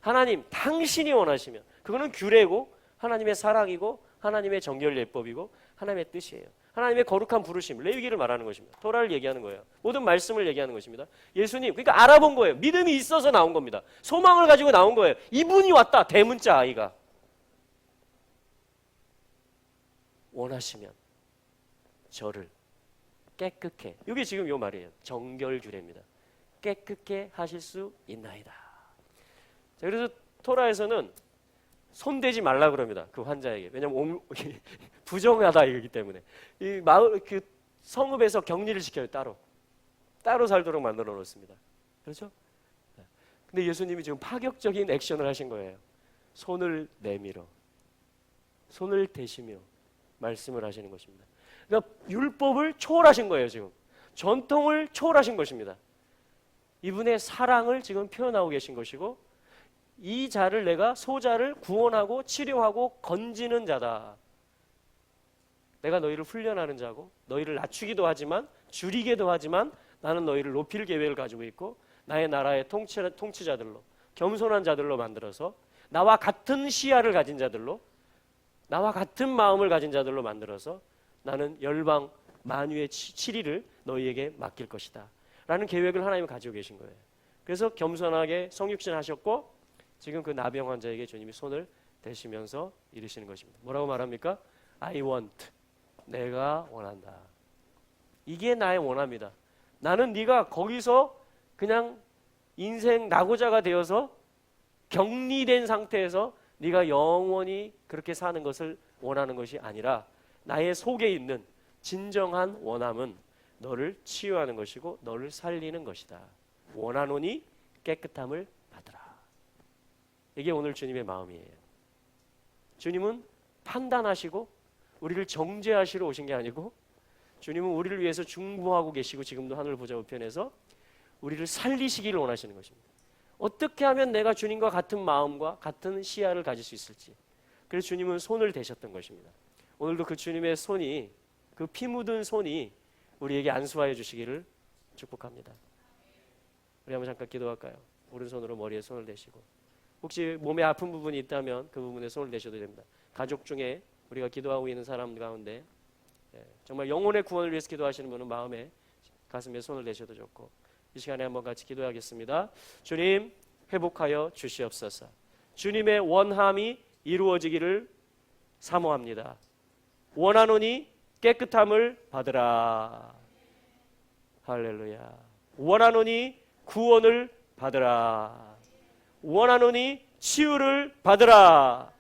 하나님 당신이 원하시면, 그거는 규례고 하나님의 사랑이고 하나님의 정결 예법이고 하나님의 뜻이에요. 하나님의 거룩한 부르심, 레위기를 말하는 것입니다. 토라를 얘기하는 거예요. 모든 말씀을 얘기하는 것입니다. 예수님, 그러니까 알아본 거예요. 믿음이 있어서 나온 겁니다. 소망을 가지고 나온 거예요. 이분이 왔다. 대문자 아이가. 원하시면 저를 깨끗해. 이게 지금 요 말이에요. 정결 규례입니다. 깨끗게 하실 수 있나이다. 자, 그래서 토라에서는 손대지 말라 그럽니다. 그 환자에게. 왜냐하면 부정하다 이기 때문에. 이 마을 그 성읍에서 격리를 시켜요. 따로 살도록 만들어 놓습니다. 그렇죠? 근데 예수님이 지금 파격적인 액션을 하신 거예요. 손을 내밀어, 손을 대시며 말씀을 하시는 것입니다. 그러니까 율법을 초월하신 거예요. 지금 전통을 초월하신 것입니다. 이분의 사랑을 지금 표현하고 계신 것이고, 이 자를 내가 소자를 구원하고 치료하고 건지는 자다. 내가 너희를 훈련하는 자고 너희를 낮추기도 하지만 줄이기도 하지만 나는 너희를 높일 계획을 가지고 있고 나의 나라의 통치자들로, 겸손한 자들로 만들어서 나와 같은 시야를 가진 자들로, 나와 같은 마음을 가진 자들로 만들어서 나는 열방 만유의 치리를 너희에게 맡길 것이다 라는 계획을 하나님이 가지고 계신 거예요. 그래서 겸손하게 성육신 하셨고 지금 그 나병 환자에게 주님이 손을 대시면서 이르시는 것입니다. 뭐라고 말합니까? I want. 내가 원한다. 이게 나의 원합니다. 나는 네가 거기서 그냥 인생 낙오자가 되어서 격리된 상태에서 네가 영원히 그렇게 사는 것을 원하는 것이 아니라 나의 속에 있는 진정한 원함은 너를 치유하는 것이고 너를 살리는 것이다. 원하노니 깨끗함을 받으라. 이게 오늘 주님의 마음이에요. 주님은 판단하시고 우리를 정죄하시러 오신 게 아니고 주님은 우리를 위해서 중보하고 계시고 지금도 하늘 보좌 우편에서 우리를 살리시기를 원하시는 것입니다. 어떻게 하면 내가 주님과 같은 마음과 같은 시야를 가질 수 있을지. 그래서 주님은 손을 대셨던 것입니다. 오늘도 그 주님의 손이, 그 피 묻은 손이 우리에게 안수하여 주시기를 축복합니다. 우리 한번 잠깐 기도할까요? 오른손으로 머리에 손을 대시고, 혹시 몸에 아픈 부분이 있다면 그 부분에 손을 대셔도 됩니다. 가족 중에 우리가 기도하고 있는 사람 가운데 정말 영혼의 구원을 위해서 기도하시는 분은 마음에, 가슴에 손을 대셔도 좋고, 이 시간에 한번 같이 기도하겠습니다. 주님, 회복하여 주시옵소서. 주님의 원함이 이루어지기를 사모합니다. 원하노니 깨끗함을 받으라. 할렐루야. 원하노니 구원을 받으라. 원하노니 치유를 받으라.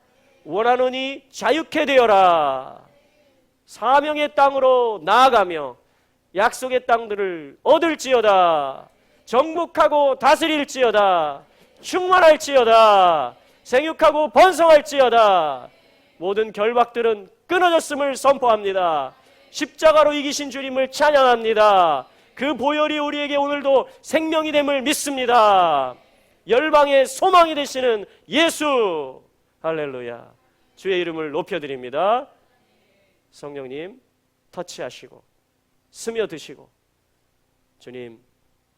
원하노니 자유케 되어라. 사명의 땅으로 나아가며 약속의 땅들을 얻을지어다. 정복하고 다스릴지어다. 충만할지어다. 생육하고 번성할지어다. 모든 결박들은 끊어졌음을 선포합니다. 십자가로 이기신 주님을 찬양합니다. 그 보혈이 우리에게 오늘도 생명이 됨을 믿습니다. 열방의 소망이 되시는 예수, 할렐루야. 주의 이름을 높여드립니다. 성령님 터치하시고 스며드시고 주님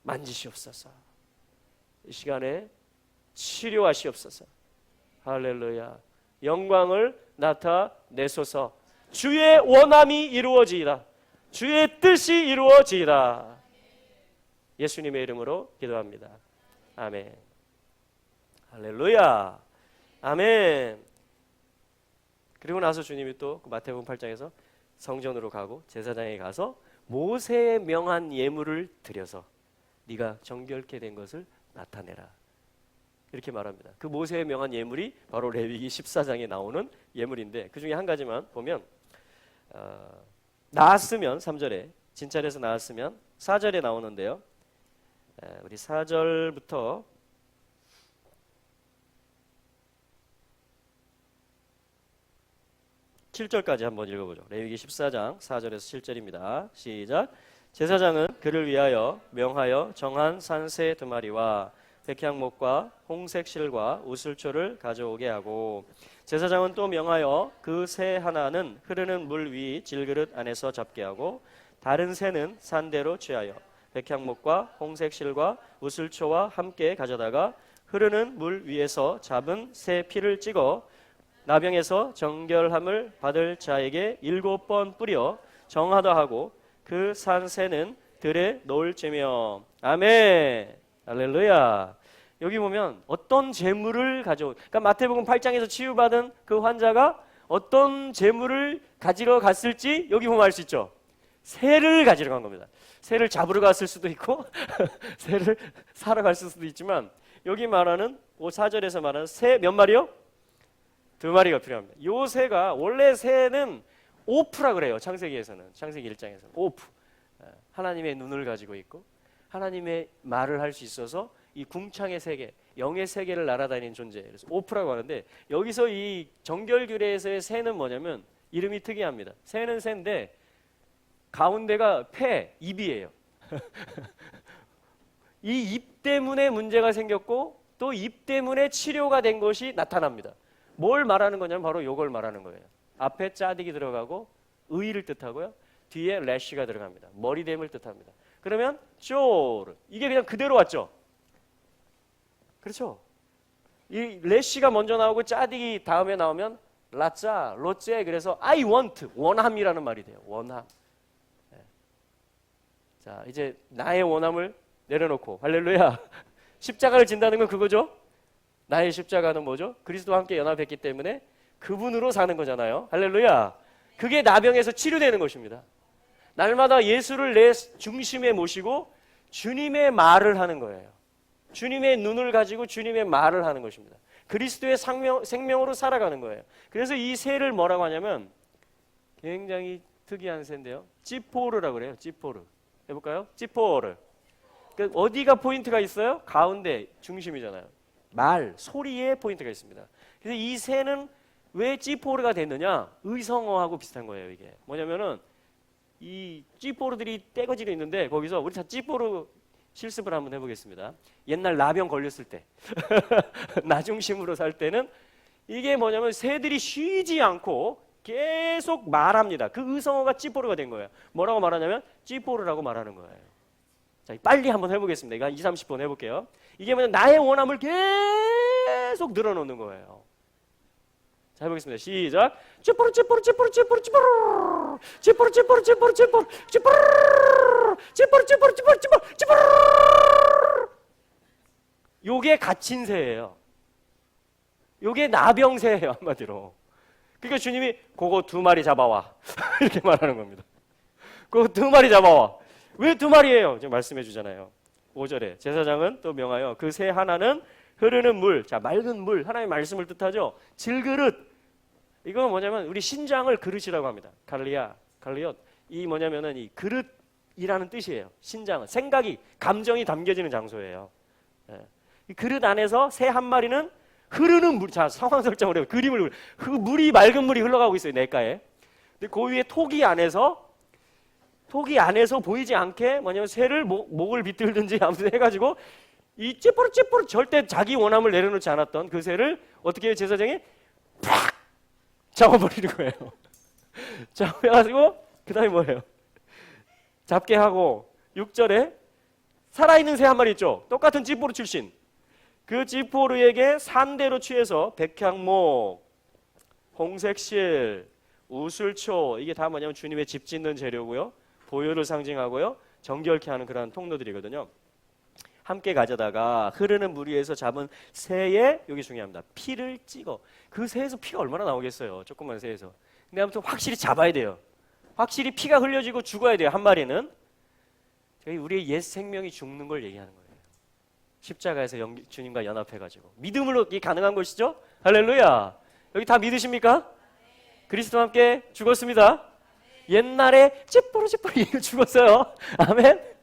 만지시옵소서. 이 시간에 치료하시옵소서. 할렐루야. 영광을 나타내소서. 주의 원함이 이루어지이다. 주의 뜻이 이루어지이다. 예수님의 이름으로 기도합니다. 아멘. 할렐루야. 아멘. 그리고 나서 주님이 또 마태복음 8장에서 성전으로 가고 제사장에 가서 모세의 명한 예물을 드려서 네가 정결케 된 것을 나타내라. 이렇게 말합니다. 그 모세의 명한 예물이 바로 레위기 14장에 나오는 예물인데, 그 중에 한 가지만 보면 나았으면 3절에, 진찰에서 나았으면 4절에 나오는데요. 우리 4절부터 7절까지 한번 읽어보죠. 레위기 14장 4절에서 7절입니다. 시작. 제사장은 그를 위하여 명하여 정한 산새 2마리와 백향목과 홍색 실과 우슬초를 가져오게 하고, 제사장은 또 명하여 그 새 하나는 흐르는 물 위 질그릇 안에서 잡게 하고, 다른 새는 산대로 취하여 백향목과 홍색 실과 우슬초와 함께 가져다가 흐르는 물 위에서 잡은 새 피를 찍어 나병에서 정결함을 받을 자에게 7번 뿌려 정하다 하고 그 산 새는 들에 놓을지며. 아멘. 할렐루야. 여기 보면 어떤 재물을 그러니까 마태복음 8장에서 치유받은 그 환자가 어떤 재물을 가지러 갔을지 여기 보면 알 수 있죠. 새를 가지러 간 겁니다. 새를 잡으러 갔을 수도 있고 새를 사러 갔을 수도 있지만 여기 말하는 4절에서 말하는 새 몇 마리요? 2마리가 필요합니다. 요 새가 원래 새는 오프라 그래요. 창세기에서는 창세기 1장에서는 오프. 하나님의 눈을 가지고 있고 하나님의 말을 할 수 있어서 이 궁창의 세계, 영의 세계를 날아다니는 존재. 그래서 오프라고 하는데 여기서 이 정결규례에서의 새는 뭐냐면 이름이 특이합니다. 새는 새인데 가운데가 폐, 입이에요. 이 입 때문에 문제가 생겼고 또 입 때문에 치료가 된 것이 나타납니다. 뭘 말하는 거냐면 바로 이걸 말하는 거예요. 앞에 짜딕이 들어가고 의를 뜻하고요. 뒤에 래쉬가 들어갑니다. 머리됨을 뜻합니다. 그러면 쪼르 이게 그냥 그대로 왔죠. 그렇죠? 이 래쉬가 먼저 나오고 짜딕이 다음에 나오면 라짜, 로째 그래서 I want 원함이라는 말이 돼요. 원함. 네. 자 이제 나의 원함을 내려놓고 할렐루야. 십자가를 진다는 건 그거죠. 나의 십자가는 뭐죠? 그리스도와 함께 연합했기 때문에 그분으로 사는 거잖아요. 할렐루야. 그게 나병에서 치료되는 것입니다. 날마다 예수를 내 중심에 모시고 주님의 말을 하는 거예요. 주님의 눈을 가지고 주님의 말을 하는 것입니다. 그리스도의 생명으로 살아가는 거예요. 그래서 이 새를 뭐라고 하냐면 굉장히 특이한 새인데요. 찌포르라고 그래요. 찌포르. 해볼까요? 찌포르. 그러니까 어디가 포인트가 있어요? 가운데 중심이잖아요. 말, 소리에 포인트가 있습니다. 그래서 이 새는 왜 찌포르가 됐느냐? 의성어하고 비슷한 거예요. 이게 뭐냐면은 이 찌포르들이 떼거지로 있는데 거기서 우리 다 찌포르 실습을 한번 해보겠습니다. 옛날 나병 걸렸을 때 나 중심으로 살 때는 이게 뭐냐면 새들이 쉬지 않고 계속 말합니다. 그 의성어가 찌포르가 된 거예요. 뭐라고 말하냐면 찌포르라고 말하는 거예요. 자, 빨리 한번 해보겠습니다. 이거 한 20-30번 해볼게요. 이게 뭐냐면 나의 원함을 계속 늘어놓는 거예요. 자, 해보겠습니다. 시작. 찌뽀르 찌뽀르 찌뽀르 찌뽀르 찌뽀르 찌뽀르 찌뽀르 찌뽀르 찌뽀르 찌뽀르 찌뽀르 찌뽀르 찌뽀르 찌뽀르 찌뽀르. 요게 갇힌 새예요. 요게 나병새예요. 한마디로. 그러니까 주님이 그거 2마리 잡아와 이렇게 말하는 겁니다. 그거 2마리 잡아와. 왜 2마리예요? 지금 말씀해 주잖아요. 5절에 제사장은 또 명하여 그 새 하나는 흐르는 물, 자 맑은 물, 하나님의 말씀을 뜻하죠. 질그릇. 이건 뭐냐면 우리 신장을 그릇이라고 합니다. 갈리엇. 이 뭐냐면은 이 그릇이라는 뜻이에요. 신장은 생각이, 감정이 담겨지는 장소예요. 예. 이 그릇 안에서 새 한 마리는 흐르는 물. 자 상황 설정을 해요. 그림을 그 물이 맑은 물이 흘러가고 있어요. 냇가에. 근데 그 위에 토기 안에서 보이지 않게 뭐냐면 새를 목을 비틀든지 아무튼 해가지고 이 찌뿌르 절대 자기 원함을 내려놓지 않았던 그 새를 어떻게 해요? 제사장이 팍 잡아버리는 거예요. 잡아가지고 그 다음에 뭐예요? 잡게 하고 6절에 살아있는 새 한 마리 있죠. 똑같은 찌뿌르 출신. 그 찌뿌르에게 산대로 취해서 백향목, 홍색실, 우슬초 이게 다 뭐냐면 주님의 집 짓는 재료고요. 보혈을 상징하고요. 정결케 하는 그런 통로들이거든요. 함께 가져다가 흐르는 물 위에서 잡은 새의 여기 중요합니다. 피를 찍어. 그 새에서 피가 얼마나 나오겠어요. 조그만 새에서. 근데 아무튼 확실히 잡아야 돼요. 확실히 피가 흘려지고 죽어야 돼요. 한 마리는. 우리의 옛 생명이 죽는 걸 얘기하는 거예요. 십자가에서 주님과 연합해가지고. 믿음으로 이게 가능한 것이죠. 할렐루야. 여기 다 믿으십니까? 그리스도와 함께 죽었습니다. 옛날에 찌뿌르 이거 죽었어요. 아멘.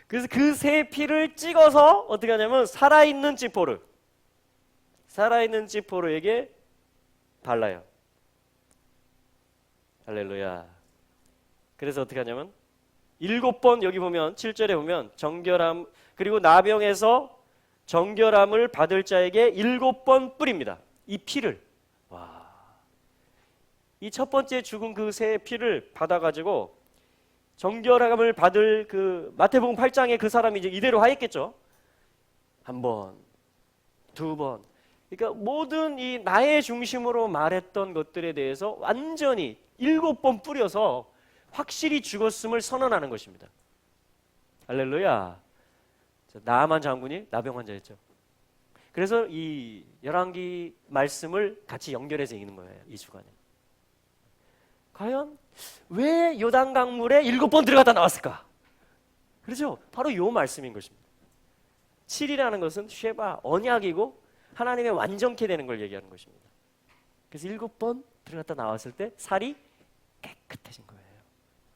그래서 그 새 피를 찍어서 어떻게 하냐면 살아있는 찌포르에게 발라요. 할렐루야. 그래서 어떻게 하냐면 7번 여기 보면 7절에 보면 정결함 그리고 나병에서 정결함을 받을 자에게 7번 뿌립니다. 이 피를. 와. 이 첫 번째 죽은 그 새 피를 받아가지고 정결함을 받을 그 마태복음 8장에 그 사람이 이제 이대로 하였겠죠. 한 번, 2번. 그러니까 모든 이 나의 중심으로 말했던 것들에 대해서 완전히 7번 뿌려서 확실히 죽었음을 선언하는 것입니다. 할렐루야. 나아만 장군이 나병 환자였죠. 그래서 이 열왕기 말씀을 같이 연결해서 읽는 거예요, 이 주간에. 과연 왜 요단강물에 7번 들어갔다 나왔을까? 그렇죠? 바로 이 말씀인 것입니다. 7이라는 것은 쉐바, 언약이고 하나님의 완전케 되는 걸 얘기하는 것입니다. 그래서 7번 들어갔다 나왔을 때 살이 깨끗해진 거예요.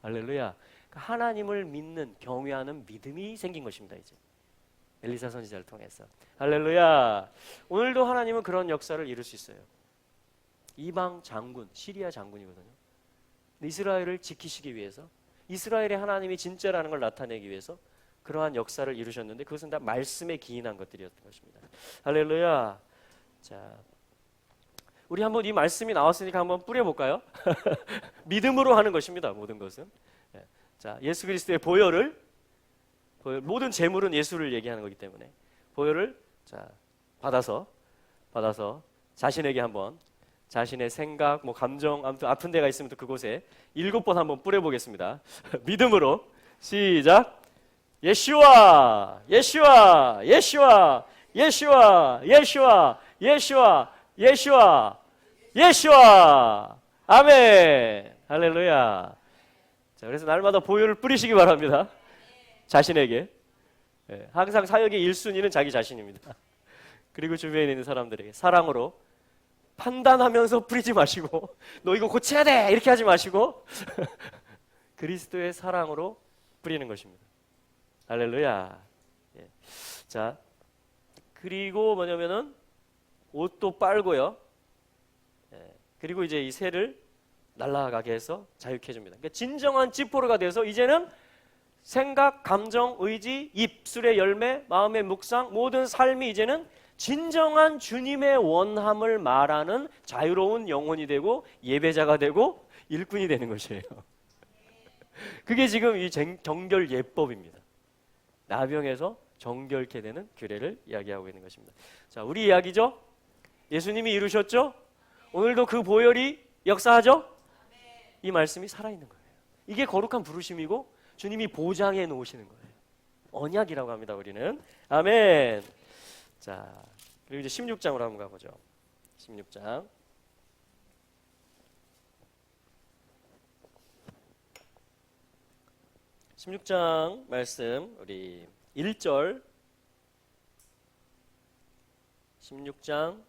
할렐루야. 하나님을 믿는, 경외하는 믿음이 생긴 것입니다. 이제 엘리사 선지자를 통해서. 할렐루야. 오늘도 하나님은 그런 역사를 이룰 수 있어요. 이방 장군, 시리아 장군이거든요. 이스라엘을 지키시기 위해서, 이스라엘의 하나님이 진짜라는 걸 나타내기 위해서 그러한 역사를 이루셨는데 그것은 다 말씀에 기인한 것들이었던 것입니다. 할렐루야. 자, 우리 한번 이 말씀이 나왔으니까 한번 뿌려볼까요? 믿음으로 하는 것입니다. 모든 것은. 자, 예수 그리스도의 보혈을, 모든 재물은 예수를 얘기하는 거기 때문에 보혈을 자 받아서 자신에게 한번, 자신의 생각, 뭐 감정, 아무튼 아픈 데가 있으면 또 그곳에 7번 한번 뿌려보겠습니다. 믿음으로 시작. 예슈아, 예슈아, 예슈아, 예슈아, 예슈아, 예슈아, 예슈아, 예슈아. 아멘. 할렐루야. 자, 그래서 날마다 보혈을 뿌리시기 바랍니다. 자신에게. 네, 항상 사역의 1순위는 자기 자신입니다. 그리고 주변에 있는 사람들에게 사랑으로 판단하면서 뿌리지 마시고 너 이거 고쳐야 돼 이렇게 하지 마시고 그리스도의 사랑으로 뿌리는 것입니다. 할렐루야. 예. 자, 그리고 뭐냐면은 옷도 빨고요. 예. 그리고 이제 이 새를 날아가게 해서 자유케 해줍니다. 그러니까 진정한 지포로가 돼서 이제는 생각, 감정, 의지, 입술의 열매, 마음의 묵상, 모든 삶이 이제는 진정한 주님의 원함을 말하는 자유로운 영혼이 되고 예배자가 되고 일꾼이 되는 것이에요. 그게 지금 이 정결 예법입니다. 나병에서 정결케 되는 규례를 이야기하고 있는 것입니다. 자, 우리 이야기죠? 예수님이 이루셨죠? 오늘도 그 보혈이 역사하죠? 이 말씀이 살아있는 거예요. 이게 거룩한 부르심이고 주님이 보장해 놓으시는 거예요. 언약이라고 합니다, 우리는. 아멘. 자, 그리고 이제 16장으로 한번 가보죠. 16장. 16장 말씀 우리 1절 16장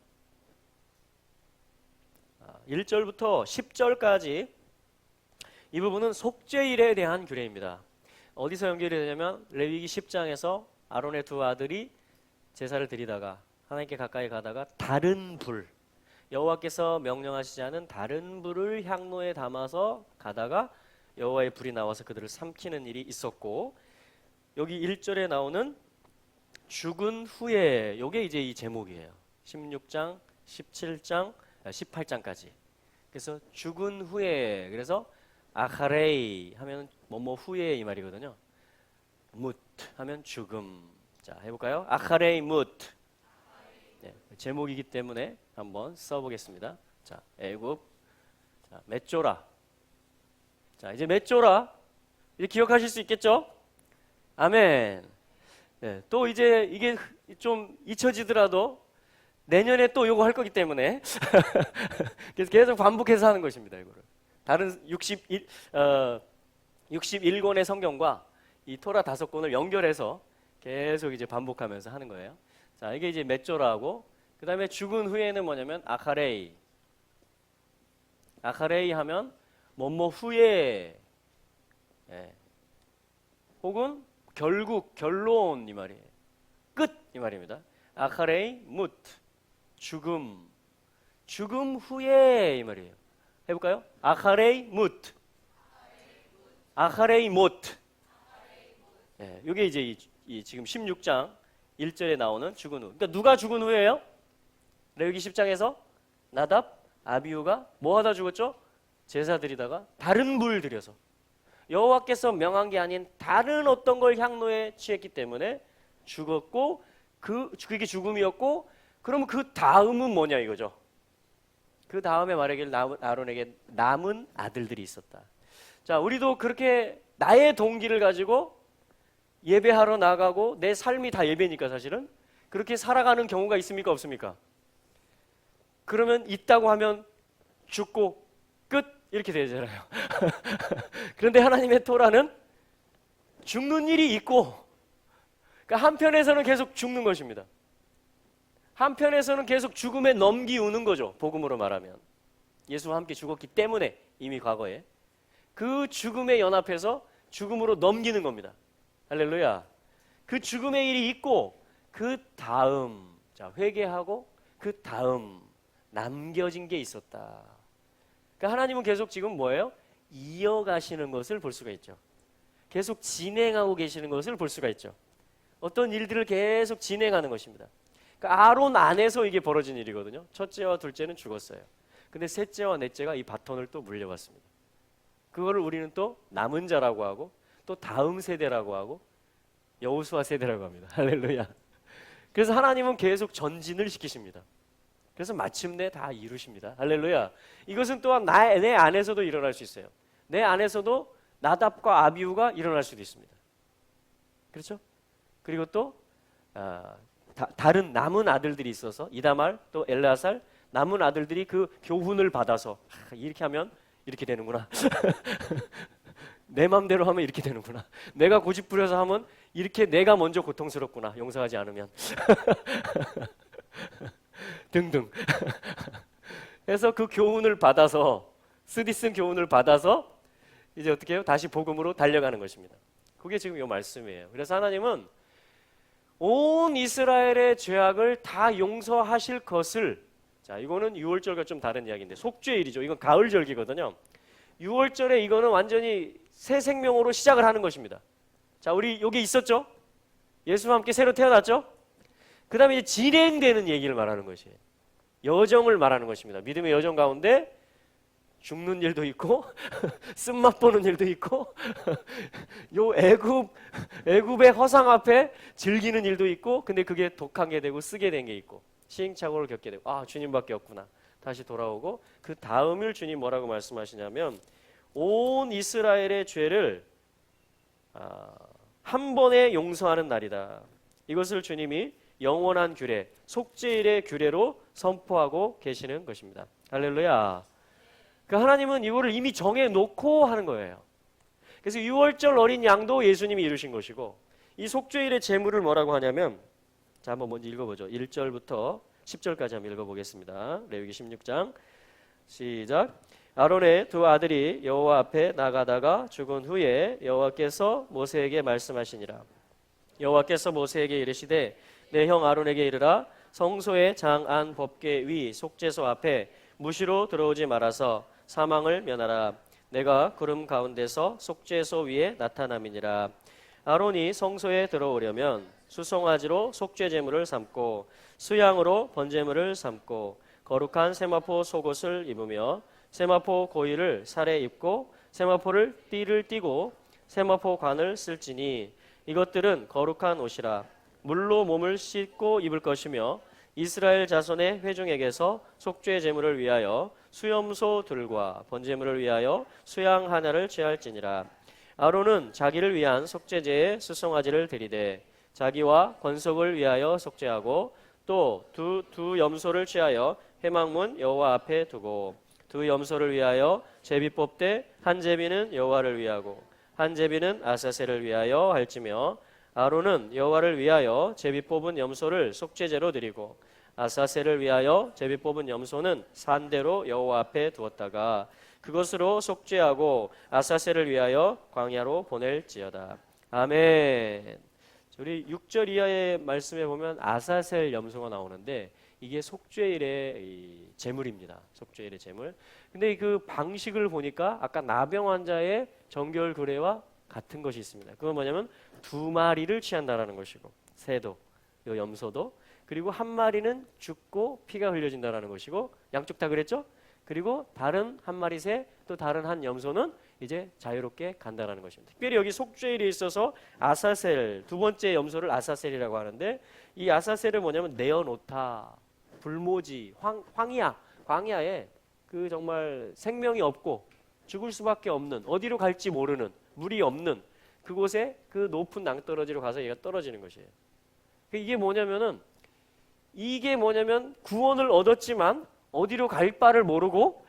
1절부터 10절까지 이 부분은 속죄일에 대한 규례입니다. 어디서 연결이 되냐면 레위기 10장에서 아론의 두 아들이 제사를 드리다가 하나님께 가까이 가다가 다른 불, 여호와께서 명령하시지 않은 다른 불을 향로에 담아서 가다가 여호와의 불이 나와서 그들을 삼키는 일이 있었고, 여기 1절에 나오는 죽은 후에, 요게 이제 이 제목이에요. 16장, 17장, 18장까지. 그래서 죽은 후에, 그래서 아카레이 하면 뭐뭐 후에 이 말이거든요. 뭇 하면 죽음. 자, 해볼까요? 아카레이 뭇. 네, 제목이기 때문에 한번 써보겠습니다. 자, 애굽. 자, 맷조라. 자, 이제 맷조라. 이제 기억하실 수 있겠죠? 아멘. 네, 또 이제 이게 좀 잊혀지더라도 내년에 또 요거 할 거기 때문에 그래서 계속 반복해서 하는 것입니다. 이거를 다른 61권의 성경과 이 토라 5권을 연결해서 계속 이제 반복하면서 하는 거예요. 자, 이게 이제 맷조라고, 그 다음에 죽은 후에는 뭐냐면 아카레이. 아카레이 하면 뭐뭐 후에, 예. 혹은 결국, 결론 이 말이에요. 끝 이 말입니다. 아카레이 뭇, 죽음, 죽음 후에 이 말이에요. 해볼까요? 아카레이 뭇, 아카레이 못. 예, 이게 이제 이 지금 16장 1절에 나오는 죽은 후. 그러니까 누가 죽은 후예요? 레위기 10장에서 나답, 아비후가 뭐 하다 죽었죠? 제사 드리다가 다른 불 들여서, 여호와께서 명한 게 아닌 다른 어떤 걸 향로에 취했기 때문에 죽었고, 그게 죽음이었고, 그러면 그 다음은 뭐냐 이거죠. 그 다음에 말하길 아론에게 남은 아들들이 있었다. 자, 우리도 그렇게 나의 동기를 가지고 예배하러 나가고 내 삶이 다 예배니까 사실은 그렇게 살아가는 경우가 있습니까 없습니까? 그러면 있다고 하면 죽고 끝 이렇게 되잖아요. 그런데 하나님의 토라는 죽는 일이 있고, 그러니까 한편에서는 계속 죽는 것입니다. 한편에서는 계속 죽음에 넘기우는 거죠. 복음으로 말하면 예수와 함께 죽었기 때문에 이미 과거에 그 죽음에 연합해서 죽음으로 넘기는 겁니다. 할렐루야. 그 죽음의 일이 있고 그 다음, 자, 회개하고 그 다음 남겨진 게 있었다. 그러니까 하나님은 계속 지금 뭐예요? 이어가시는 것을 볼 수가 있죠. 계속 진행하고 계시는 것을 볼 수가 있죠. 어떤 일들을 계속 진행하는 것입니다. 그러니까 아론 안에서 이게 벌어진 일이거든요. 첫째와 둘째는 죽었어요. 근데 셋째와 넷째가 이 바톤을 또 물려받습니다. 그거를 우리는 또 남은 자라고 하고 또 다음 세대라고 하고 여호수아 세대라고 합니다. 할렐루야. 그래서 하나님은 계속 전진을 시키십니다. 그래서 마침내 다 이루십니다. 할렐루야. 이것은 또한 내 안에서도 일어날 수 있어요. 내 안에서도 나답과 아비후가 일어날 수도 있습니다. 그렇죠? 그리고 또 다른 남은 아들들이 있어서 이다말 또 엘라살 남은 아들들이 그 교훈을 받아서 이렇게 하면 이렇게 되는구나. 내 맘대로 하면 이렇게 되는구나. 내가 고집 부려서 하면 이렇게 내가 먼저 고통스럽구나. 용서하지 않으면. 등등. 그래서 그 교훈을 받아서 쓰디쓴 교훈을 받아서 이제 어떻게 해요? 다시 복음으로 달려가는 것입니다. 그게 지금 이 말씀이에요. 그래서 하나님은 온 이스라엘의 죄악을 다 용서하실 것을, 자, 이거는 6월절과 좀 다른 이야기인데 속죄일이죠. 이건 가을절기거든요. 6월절에 이거는 완전히 새 생명으로 시작을 하는 것입니다. 자, 우리 여기 있었죠? 예수와 함께 새로 태어났죠? 그 다음에 이제 진행되는 얘기를 말하는 것이에요. 여정을 말하는 것입니다. 믿음의 여정 가운데 죽는 일도 있고 쓴맛 보는 일도 있고 요 애굽의 허상 앞에 즐기는 일도 있고, 근데 그게 독한 게 되고 쓰게 된 게 있고 시행착오를 겪게 되고, 아, 주님밖에 없구나. 다시 돌아오고, 그 다음을 주님 뭐라고 말씀하시냐면 온 이스라엘의 죄를 한 번에 용서하는 날이다. 이것을 주님이 영원한 규례, 속죄일의 규례로 선포하고 계시는 것입니다. 할렐루야. 그 하나님은 이거를 이미 정해놓고 하는 거예요. 그래서 6월절 어린 양도 예수님이 이루신 것이고, 이 속죄일의 제물을 뭐라고 하냐면, 자, 한번 먼저 읽어보죠. 1절부터 10절까지 한번 읽어보겠습니다. 레위기 16장 시작. 아론의 두 아들이 여호와 앞에 나가다가 죽은 후에 여호와께서 모세에게 말씀하시니라. 여호와께서 모세에게 이르시되 내 형 아론에게 이르라. 성소의 장안 법궤 위 속죄소 앞에 무시로 들어오지 말아서 사망을 면하라. 내가 구름 가운데서 속죄소 위에 나타남이니라. 아론이 성소에 들어오려면 수송아지로 속죄 제물을 삼고 수양으로 번제물을 삼고 거룩한 세마포 속옷을 입으며 세마포 고위를 살에 입고 세마포를 띠를 띠고 세마포 관을 쓸지니 이것들은 거룩한 옷이라. 물로 몸을 씻고 입을 것이며 이스라엘 자손의 회중에게서 속죄 제물을 위하여 수염소 둘과 번제물을 위하여 수양 하나를 취할지니라. 아론은 자기를 위한 속죄제에 수송아지를 드리되 자기와 권속을 위하여 속죄하고 또 두 염소를 취하여 회막문 여호와 앞에 두고 두 염소를 위하여 제비 뽑되 한 제비는 여호와를 위하고 한 제비는 아사셀을 위하여 할지며 아론은 여호와를 위하여 제비 뽑은 염소를 속죄제로 드리고 아사셀을 위하여 제비 뽑은 염소는 산대로 여호와 앞에 두었다가 그것으로 속죄하고 아사셀을 위하여 광야로 보낼지어다. 아멘. 우리 6절 이하의 말씀에 보면 아사셀 염소가 나오는데 이게 속죄일의 제물입니다. 속죄일의 제물. 근데 그 방식을 보니까 아까 나병 환자의 정결 규례와 같은 것이 있습니다. 그건 뭐냐면 2마리를 취한다라는 것이고, 새도, 이 염소도, 그리고 한 마리는 죽고 피가 흘려진다라는 것이고, 양쪽 다 그랬죠? 그리고 다른 한 마리 새, 또 다른 한 염소는 이제 자유롭게 간다라는 것입니다. 특별히 여기 속죄일에 있어서 아사셀, 두 번째 염소를 아사셀이라고 하는데, 이 아사셀은 뭐냐면 내어놓다, 불모지, 광야에 그 정말 생명이 없고 죽을 수밖에 없는, 어디로 갈지 모르는, 물이 없는 그곳에 그 높은 낭떠러지로 가서 얘가 떨어지는 것이에요. 이게 뭐냐면 구원을 얻었지만 어디로 갈 바를 모르고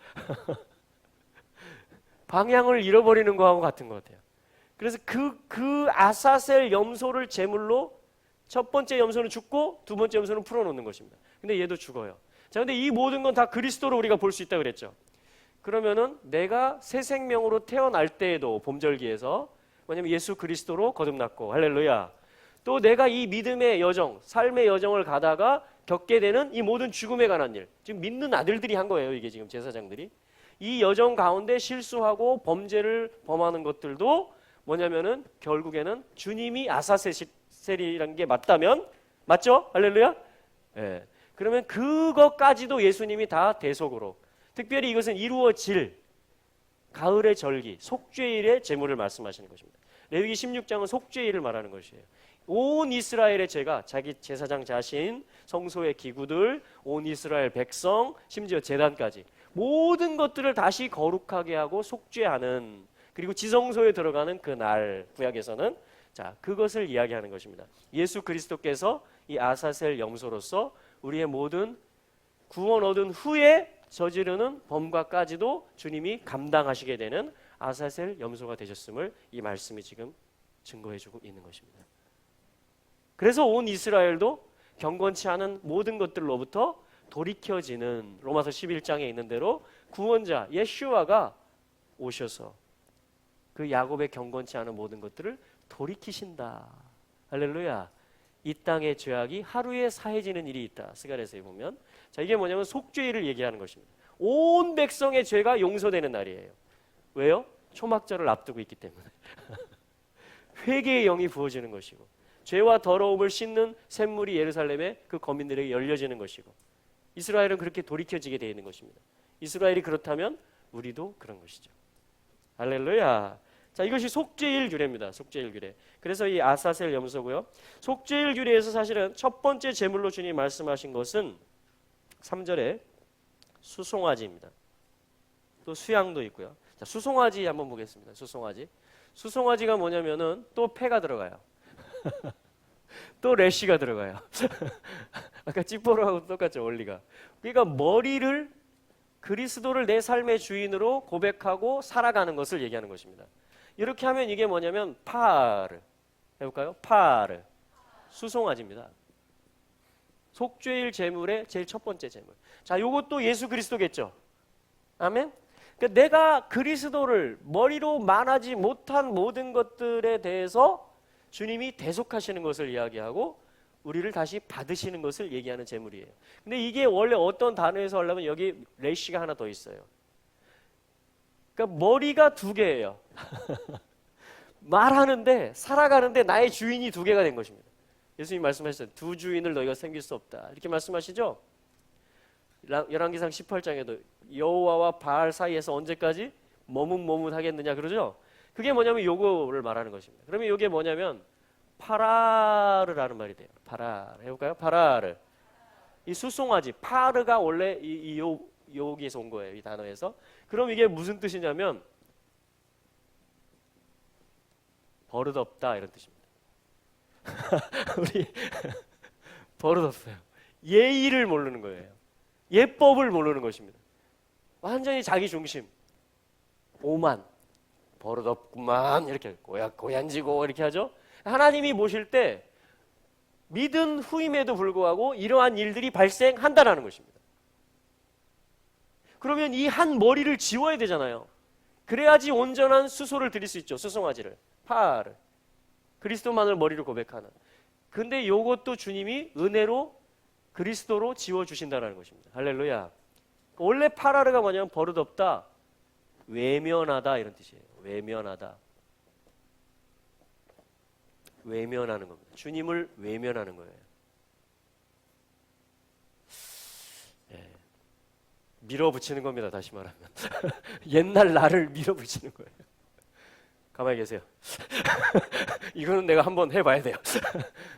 방향을 잃어버리는 거하고 같은 것 같아요. 그래서 그 아사셀 염소를 제물로 첫 번째 염소는 죽고 두 번째 염소는 풀어놓는 것입니다. 근데 얘도 죽어요. 자, 근데 이 모든 건 다 그리스도로 우리가 볼 수 있다 그랬죠. 그러면은 내가 새 생명으로 태어날 때에도 봄절기에서 뭐냐면 예수 그리스도로 거듭났고, 할렐루야. 또 내가 이 믿음의 여정, 삶의 여정을 가다가 겪게 되는 이 모든 죽음에 관한 일, 지금 믿는 아들들이 한 거예요. 이게 지금 제사장들이 이 여정 가운데 실수하고 범죄를 범하는 것들도 뭐냐면은 결국에는 주님이 아사셀이라는 게 맞다면, 맞죠? 할렐루야. 예. 그러면 그것까지도 예수님이 다 대속으로, 특별히 이것은 이루어질 가을의 절기, 속죄일의 제물을 말씀하시는 것입니다. 레위기 16장은 속죄일을 말하는 것이에요. 온 이스라엘의 죄가, 자기 제사장 자신, 성소의 기구들, 온 이스라엘 백성, 심지어 제단까지 모든 것들을 다시 거룩하게 하고 속죄하는, 그리고 지성소에 들어가는 그날, 구약에서는 자, 그것을 이야기하는 것입니다. 예수 그리스도께서 이 아사셀 염소로서 우리의 모든 구원 얻은 후에 저지르는 범과까지도 주님이 감당하시게 되는 아사셀 염소가 되셨음을 이 말씀이 지금 증거해주고 있는 것입니다. 그래서 온 이스라엘도 경건치 않은 모든 것들로부터 돌이켜지는, 로마서 11장에 있는 대로 구원자 예슈아가 오셔서 그 야곱의 경건치 않은 모든 것들을 돌이키신다. 할렐루야. 이 땅의 죄악이 하루에 사해지는 일이 있다. 스가랴서에 보면, 자, 이게 뭐냐면 속죄일을 얘기하는 것입니다. 온 백성의 죄가 용서되는 날이에요. 왜요? 초막절을 앞두고 있기 때문에. 회개의 영이 부어지는 것이고, 죄와 더러움을 씻는 샘물이 예루살렘의 그 거민들에게 열려지는 것이고, 이스라엘은 그렇게 돌이켜지게 되어 있는 것입니다. 이스라엘이 그렇다면 우리도 그런 것이죠. 할렐루야. 자, 이것이 속죄일 규례입니다. 속죄일 규례. 그래서 이 아사셀 염소고요. 속죄일 규례에서 사실은 첫 번째 제물로 주님이 말씀하신 것은 3절에 수송아지입니다. 또 수양도 있고요. 자, 수송아지 한번 보겠습니다. 수송아지가 뭐냐면은 또 패가 들어가요. 또 래쉬가 들어가요. 아까 찌뽀로하고 똑같죠, 원리가. 그러니까 머리를, 그리스도를 내 삶의 주인으로 고백하고 살아가는 것을 얘기하는 것입니다. 이렇게 하면 이게 뭐냐면 파르, 해볼까요? 파르, 수송아지입니다. 속죄일 제물의 제일 첫 번째 제물. 자, 요것도 예수 그리스도겠죠. 아멘. 그러니까 내가 그리스도를 머리로 만하지 못한 모든 것들에 대해서 주님이 대속하시는 것을 이야기하고 우리를 다시 받으시는 것을 얘기하는 제물이에요. 근데 이게 원래 어떤 단어에서 하려면 여기 레시가 하나 더 있어요. 그러니까 머리가 두 개예요. 말하는데, 살아가는데 나의 주인이 두 개가 된 것입니다. 예수님 말씀하셨어요. 두 주인을 너희가 섬길 수 없다. 이렇게 말씀하시죠. 열왕기상 18장에도 여호와와 바알 사이에서 언제까지 머뭇머뭇하겠느냐 그러죠. 그게 뭐냐면 요거를 말하는 것입니다. 그러면 이게 뭐냐면 파라르라는 말이 돼요. 파라르 해볼까요? 파라르. 이 수송아지, 파르가 원래 여기에서 온 거예요. 이 단어에서. 그럼 이게 무슨 뜻이냐면 버릇없다 이런 뜻입니다. 우리 버릇없어요. 예의를 모르는 거예요. 예법을 모르는 것입니다. 완전히 자기 중심, 오만, 버릇없구만 이렇게 고얀지고 이렇게 하죠. 하나님이 보실 때 믿은 후임에도 불구하고 이러한 일들이 발생한다는 것입니다. 그러면 이 한 머리를 지워야 되잖아요. 그래야지 온전한 수소를 드릴 수 있죠. 수송아지를, 파를, 그리스도만을 머리로 고백하는. 근데 이것도 주님이 은혜로 그리스도로 지워주신다는 것입니다. 할렐루야. 원래 파라르가 뭐냐면 버릇없다, 외면하다 이런 뜻이에요. 외면하다, 외면하는 겁니다. 주님을 외면하는 거예요. 예. 밀어붙이는 겁니다. 다시 말하면 옛날 나를 밀어붙이는 거예요. 가만히 계세요. 이거는 내가 한번 해봐야 돼요.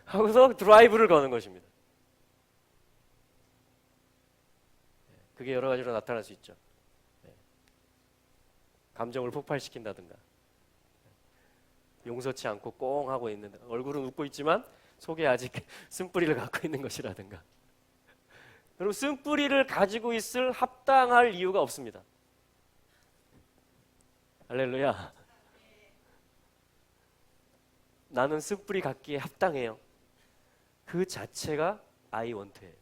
하고서 드라이브를 거는 것입니다. 그게 여러 가지로 나타날 수 있죠. 감정을 폭발시킨다든가, 용서치 않고 꽁 하고 있는, 얼굴은 웃고 있지만 속에 아직 쓴뿌리를 갖고 있는 것이라든가. 여러분, 쓴뿌리를 가지고 있을 합당할 이유가 없습니다. 할렐루야. 나는 쓴뿌리 갖기에 합당해요. 그 자체가 아이원트예요.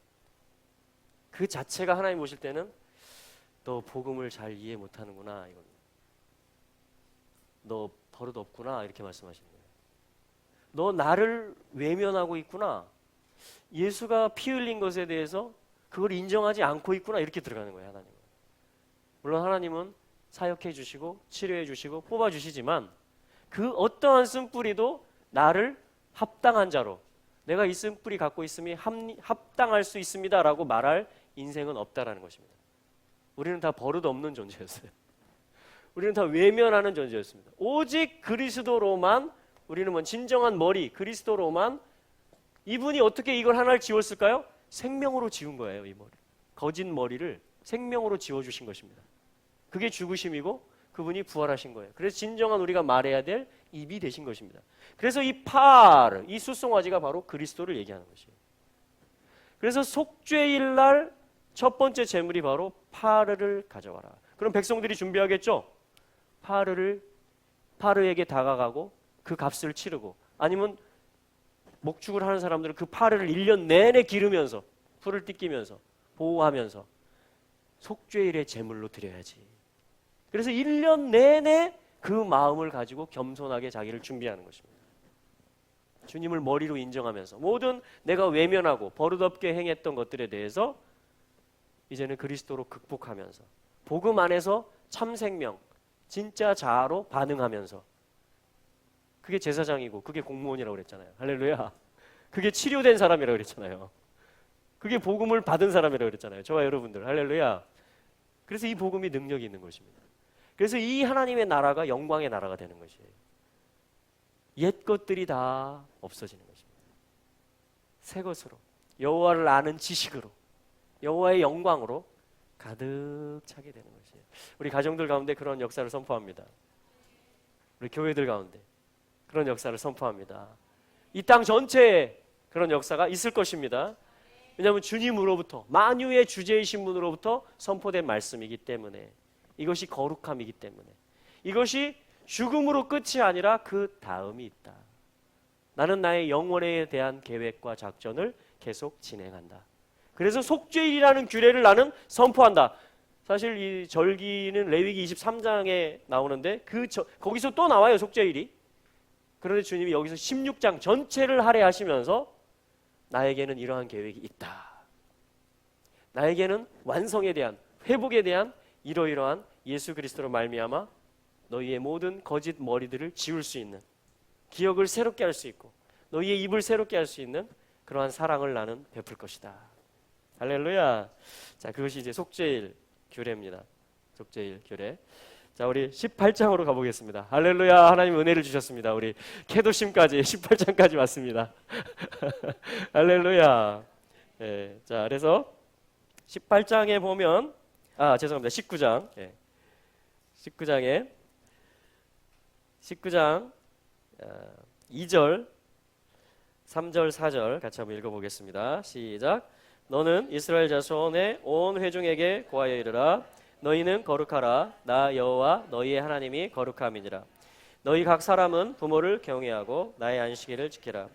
그 자체가 하나님 보실 때는 너 복음을 잘 이해 못하는구나, 이겁니다. 너 버릇 없구나, 이렇게 말씀하시는 거예요. 너 나를 외면하고 있구나. 예수가 피 흘린 것에 대해서 그걸 인정하지 않고 있구나, 이렇게 들어가는 거예요, 하나님은. 물론 하나님은 사역해 주시고 치료해 주시고 뽑아 주시지만 그 어떠한 쓴뿌리도 나를 합당한 자로, 내가 이 쓴뿌리 갖고 있음이 합당할 수 있습니다라고 말할 인생은 없다라는 것입니다. 우리는 다 버릇 없는 존재였어요. 우리는 다 외면하는 존재였습니다. 오직 그리스도로만, 우리는 뭐 진정한 머리 그리스도로만, 이분이 어떻게 이걸 하나를 지웠을까요? 생명으로 지운 거예요. 이 머리, 거짓 머리를 생명으로 지워주신 것입니다. 그게 죽으심이고 그분이 부활하신 거예요. 그래서 진정한 우리가 말해야 될 입이 되신 것입니다. 그래서 이 파르, 이 숫송아지가 바로 그리스도를 얘기하는 것이에요. 그래서 속죄일 날 첫 번째 제물이 바로 파르를 가져와라. 그럼 백성들이 준비하겠죠? 파르에게 다가가고 그 값을 치르고, 아니면 목축을 하는 사람들은 그 파르를 1년 내내 기르면서, 풀을 뜯기면서 보호하면서 속죄일의 제물로 드려야지. 그래서 1년 내내 그 마음을 가지고 겸손하게 자기를 준비하는 것입니다. 주님을 머리로 인정하면서 모든 내가 외면하고 버릇없게 행했던 것들에 대해서 이제는 그리스도로 극복하면서 복음 안에서 참 생명, 진짜 자아로 반응하면서, 그게 제사장이고 그게 공무원이라고 그랬잖아요. 할렐루야. 그게 치료된 사람이라고 그랬잖아요. 그게 복음을 받은 사람이라고 그랬잖아요. 저와 여러분들, 할렐루야. 그래서 이 복음이 능력이 있는 것입니다. 그래서 이 하나님의 나라가 영광의 나라가 되는 것이에요. 옛 것들이 다 없어지는 것입니다. 새 것으로, 여호와를 아는 지식으로, 여호와의 영광으로 가득 차게 되는 것이에요. 우리 가정들 가운데 그런 역사를 선포합니다. 우리 교회들 가운데 그런 역사를 선포합니다. 이 땅 전체에 그런 역사가 있을 것입니다. 왜냐하면 주님으로부터, 만유의 주제이신 분으로부터 선포된 말씀이기 때문에, 이것이 거룩함이기 때문에, 이것이 죽음으로 끝이 아니라 그 다음이 있다. 나는 나의 영혼에 대한 계획과 작전을 계속 진행한다. 그래서 속죄일이라는 규례를 나는 선포한다. 사실 이 절기는 레위기 23장에 나오는데 거기서 또 나와요, 속죄일이. 그런데 주님이 여기서 16장 전체를 할애하시면서 나에게는 이러한 계획이 있다. 나에게는 완성에 대한, 회복에 대한 이러이러한 예수 그리스도로 말미암아 너희의 모든 거짓 머리들을 지울 수 있는, 기억을 새롭게 할 수 있고 너희의 입을 새롭게 할 수 있는 그러한 사랑을 나는 베풀 것이다. 할렐루야. 자, 그것이 이제 속죄일 규례입니다. 속죄일 규례. 자, 우리 18장으로 가보겠습니다. 할렐루야. 하나님 은혜를 주셨습니다. 우리 캐도심까지 18장까지 왔습니다. 할렐루야. 예, 자, 그래서 18장에 보면, 죄송합니다. 19장. 예. 19장 2절, 3절, 4절 같이 한번 읽어보겠습니다. 시작. 너는 이스라엘 자손의 온 회중에게 고하여 이르라. 너희는 거룩하라. 나 여호와 너희의 하나님이 거룩함이니라. 너희 각 사람은 부모를 경외하고 나의 안식일을 지키라.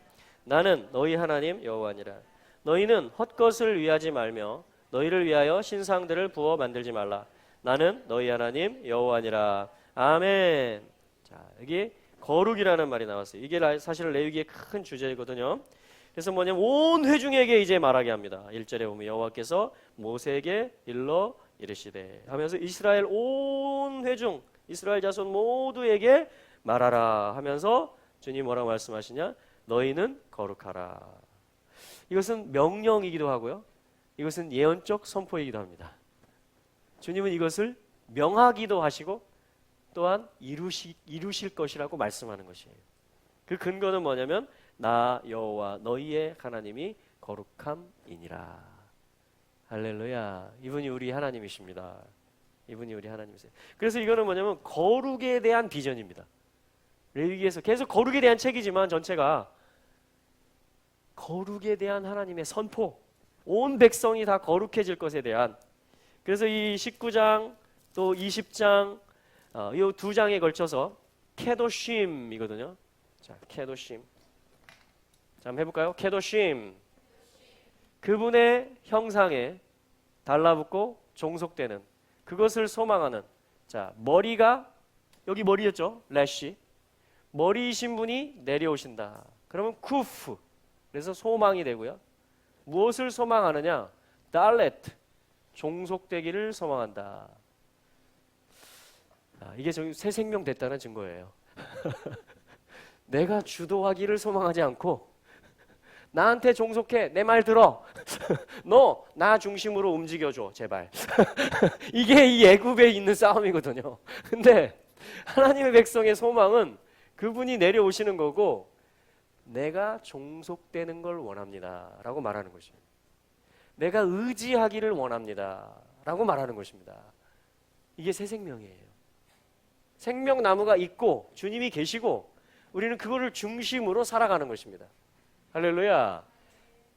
나는 너희 하나님 여호와니라. 너희는 헛것을 위하지 말며 너희를 위하여 신상들을 부어 만들지 말라. 나는 너희 하나님 여호와니라. 아멘. 자, 여기 거룩이라는 말이 나왔어요. 이게 사실 레위기의 큰 주제이거든요. 그래서 뭐냐면 온 회중에게 이제 말하게 합니다. 1절에 보면 여호와께서 모세에게 일러 이르시되 하면서 이스라엘 온 회중, 이스라엘 자손 모두에게 말하라 하면서 주님 뭐라고 말씀하시냐? 너희는 거룩하라. 이것은 명령이기도 하고요, 이것은 예언적 선포이기도 합니다. 주님은 이것을 명하기도 하시고 또한 이루실 것이라고 말씀하는 것이에요. 그 근거는 뭐냐면 나 여호와 너희의 하나님이 거룩함이니라. 할렐루야. 이분이 우리 하나님이십니다. 이분이 우리 하나님이세요. 그래서 이거는 뭐냐면 거룩에 대한 비전입니다. 레위기에서 계속 거룩에 대한 책이지만 전체가 거룩에 대한 하나님의 선포, 온 백성이 다 거룩해질 것에 대한. 그래서 이 19장 또 20장 이 두 장에 걸쳐서 케도심이거든요. 자, 케도심. 자, 한번 해볼까요? 케도심. 그분의 형상에 달라붙고 종속되는, 그것을 소망하는. 자, 머리가 여기 머리였죠. 래시. 머리이신 분이 내려오신다. 그러면 쿠프. 그래서 소망이 되고요. 무엇을 소망하느냐? 달레트. 종속되기를 소망한다. 이게 새 생명 됐다는 증거예요. 내가 주도하기를 소망하지 않고 나한테 종속해. 내 말 들어. 너 나 중심으로 움직여줘 제발. 이게 이 애굽에 있는 싸움이거든요. 근데 하나님의 백성의 소망은 그분이 내려오시는 거고 내가 종속되는 걸 원합니다 라고 말하는 것입니다. 내가 의지하기를 원합니다 라고 말하는 것입니다. 이게 새 생명이에요. 생명나무가 있고 주님이 계시고 우리는 그거를 중심으로 살아가는 것입니다. 할렐루야.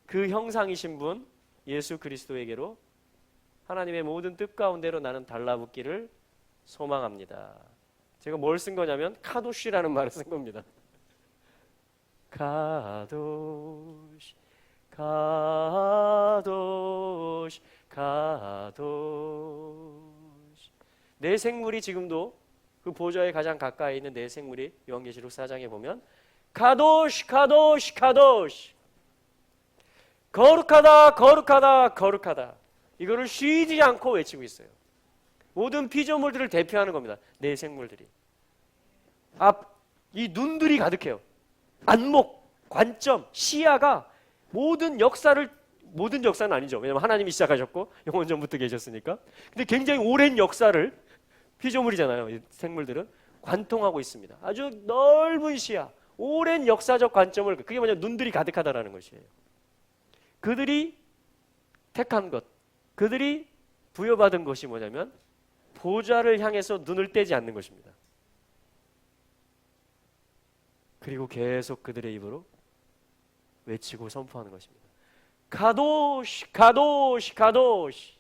그 형상이신 분 예수 그리스도에게로 하나님의 모든 뜻 가운데로 나는 달라붙기를 소망합니다. 제가 뭘 쓴 거냐면 카도시라는 말을 쓴 겁니다. 카도시 카도시 카도시. 내 생물이 지금도 그 보좌에 가장 가까이 있는 내 생물이 요한계시록 4장에 보면 카도시 카도시 카도시, 거룩하다 거룩하다 거룩하다, 이거를 쉬지 않고 외치고 있어요. 모든 피조물들을 대표하는 겁니다. 내 생물들이. 이 눈들이 가득해요. 안목, 관점, 시야가 모든 역사는 아니죠. 왜냐하면 하나님이 시작하셨고 영원 전부터 계셨으니까. 근데 굉장히 오랜 역사를, 피조물이잖아요, 이 생물들은 관통하고 있습니다. 아주 넓은 시야, 오랜 역사적 관점을, 그게 뭐냐, 눈들이 가득하다라는 것이에요. 그들이 택한 것, 그들이 부여받은 것이 뭐냐면 보좌를 향해서 눈을 떼지 않는 것입니다. 그리고 계속 그들의 입으로 외치고 선포하는 것입니다. 가도시 가도시 가도시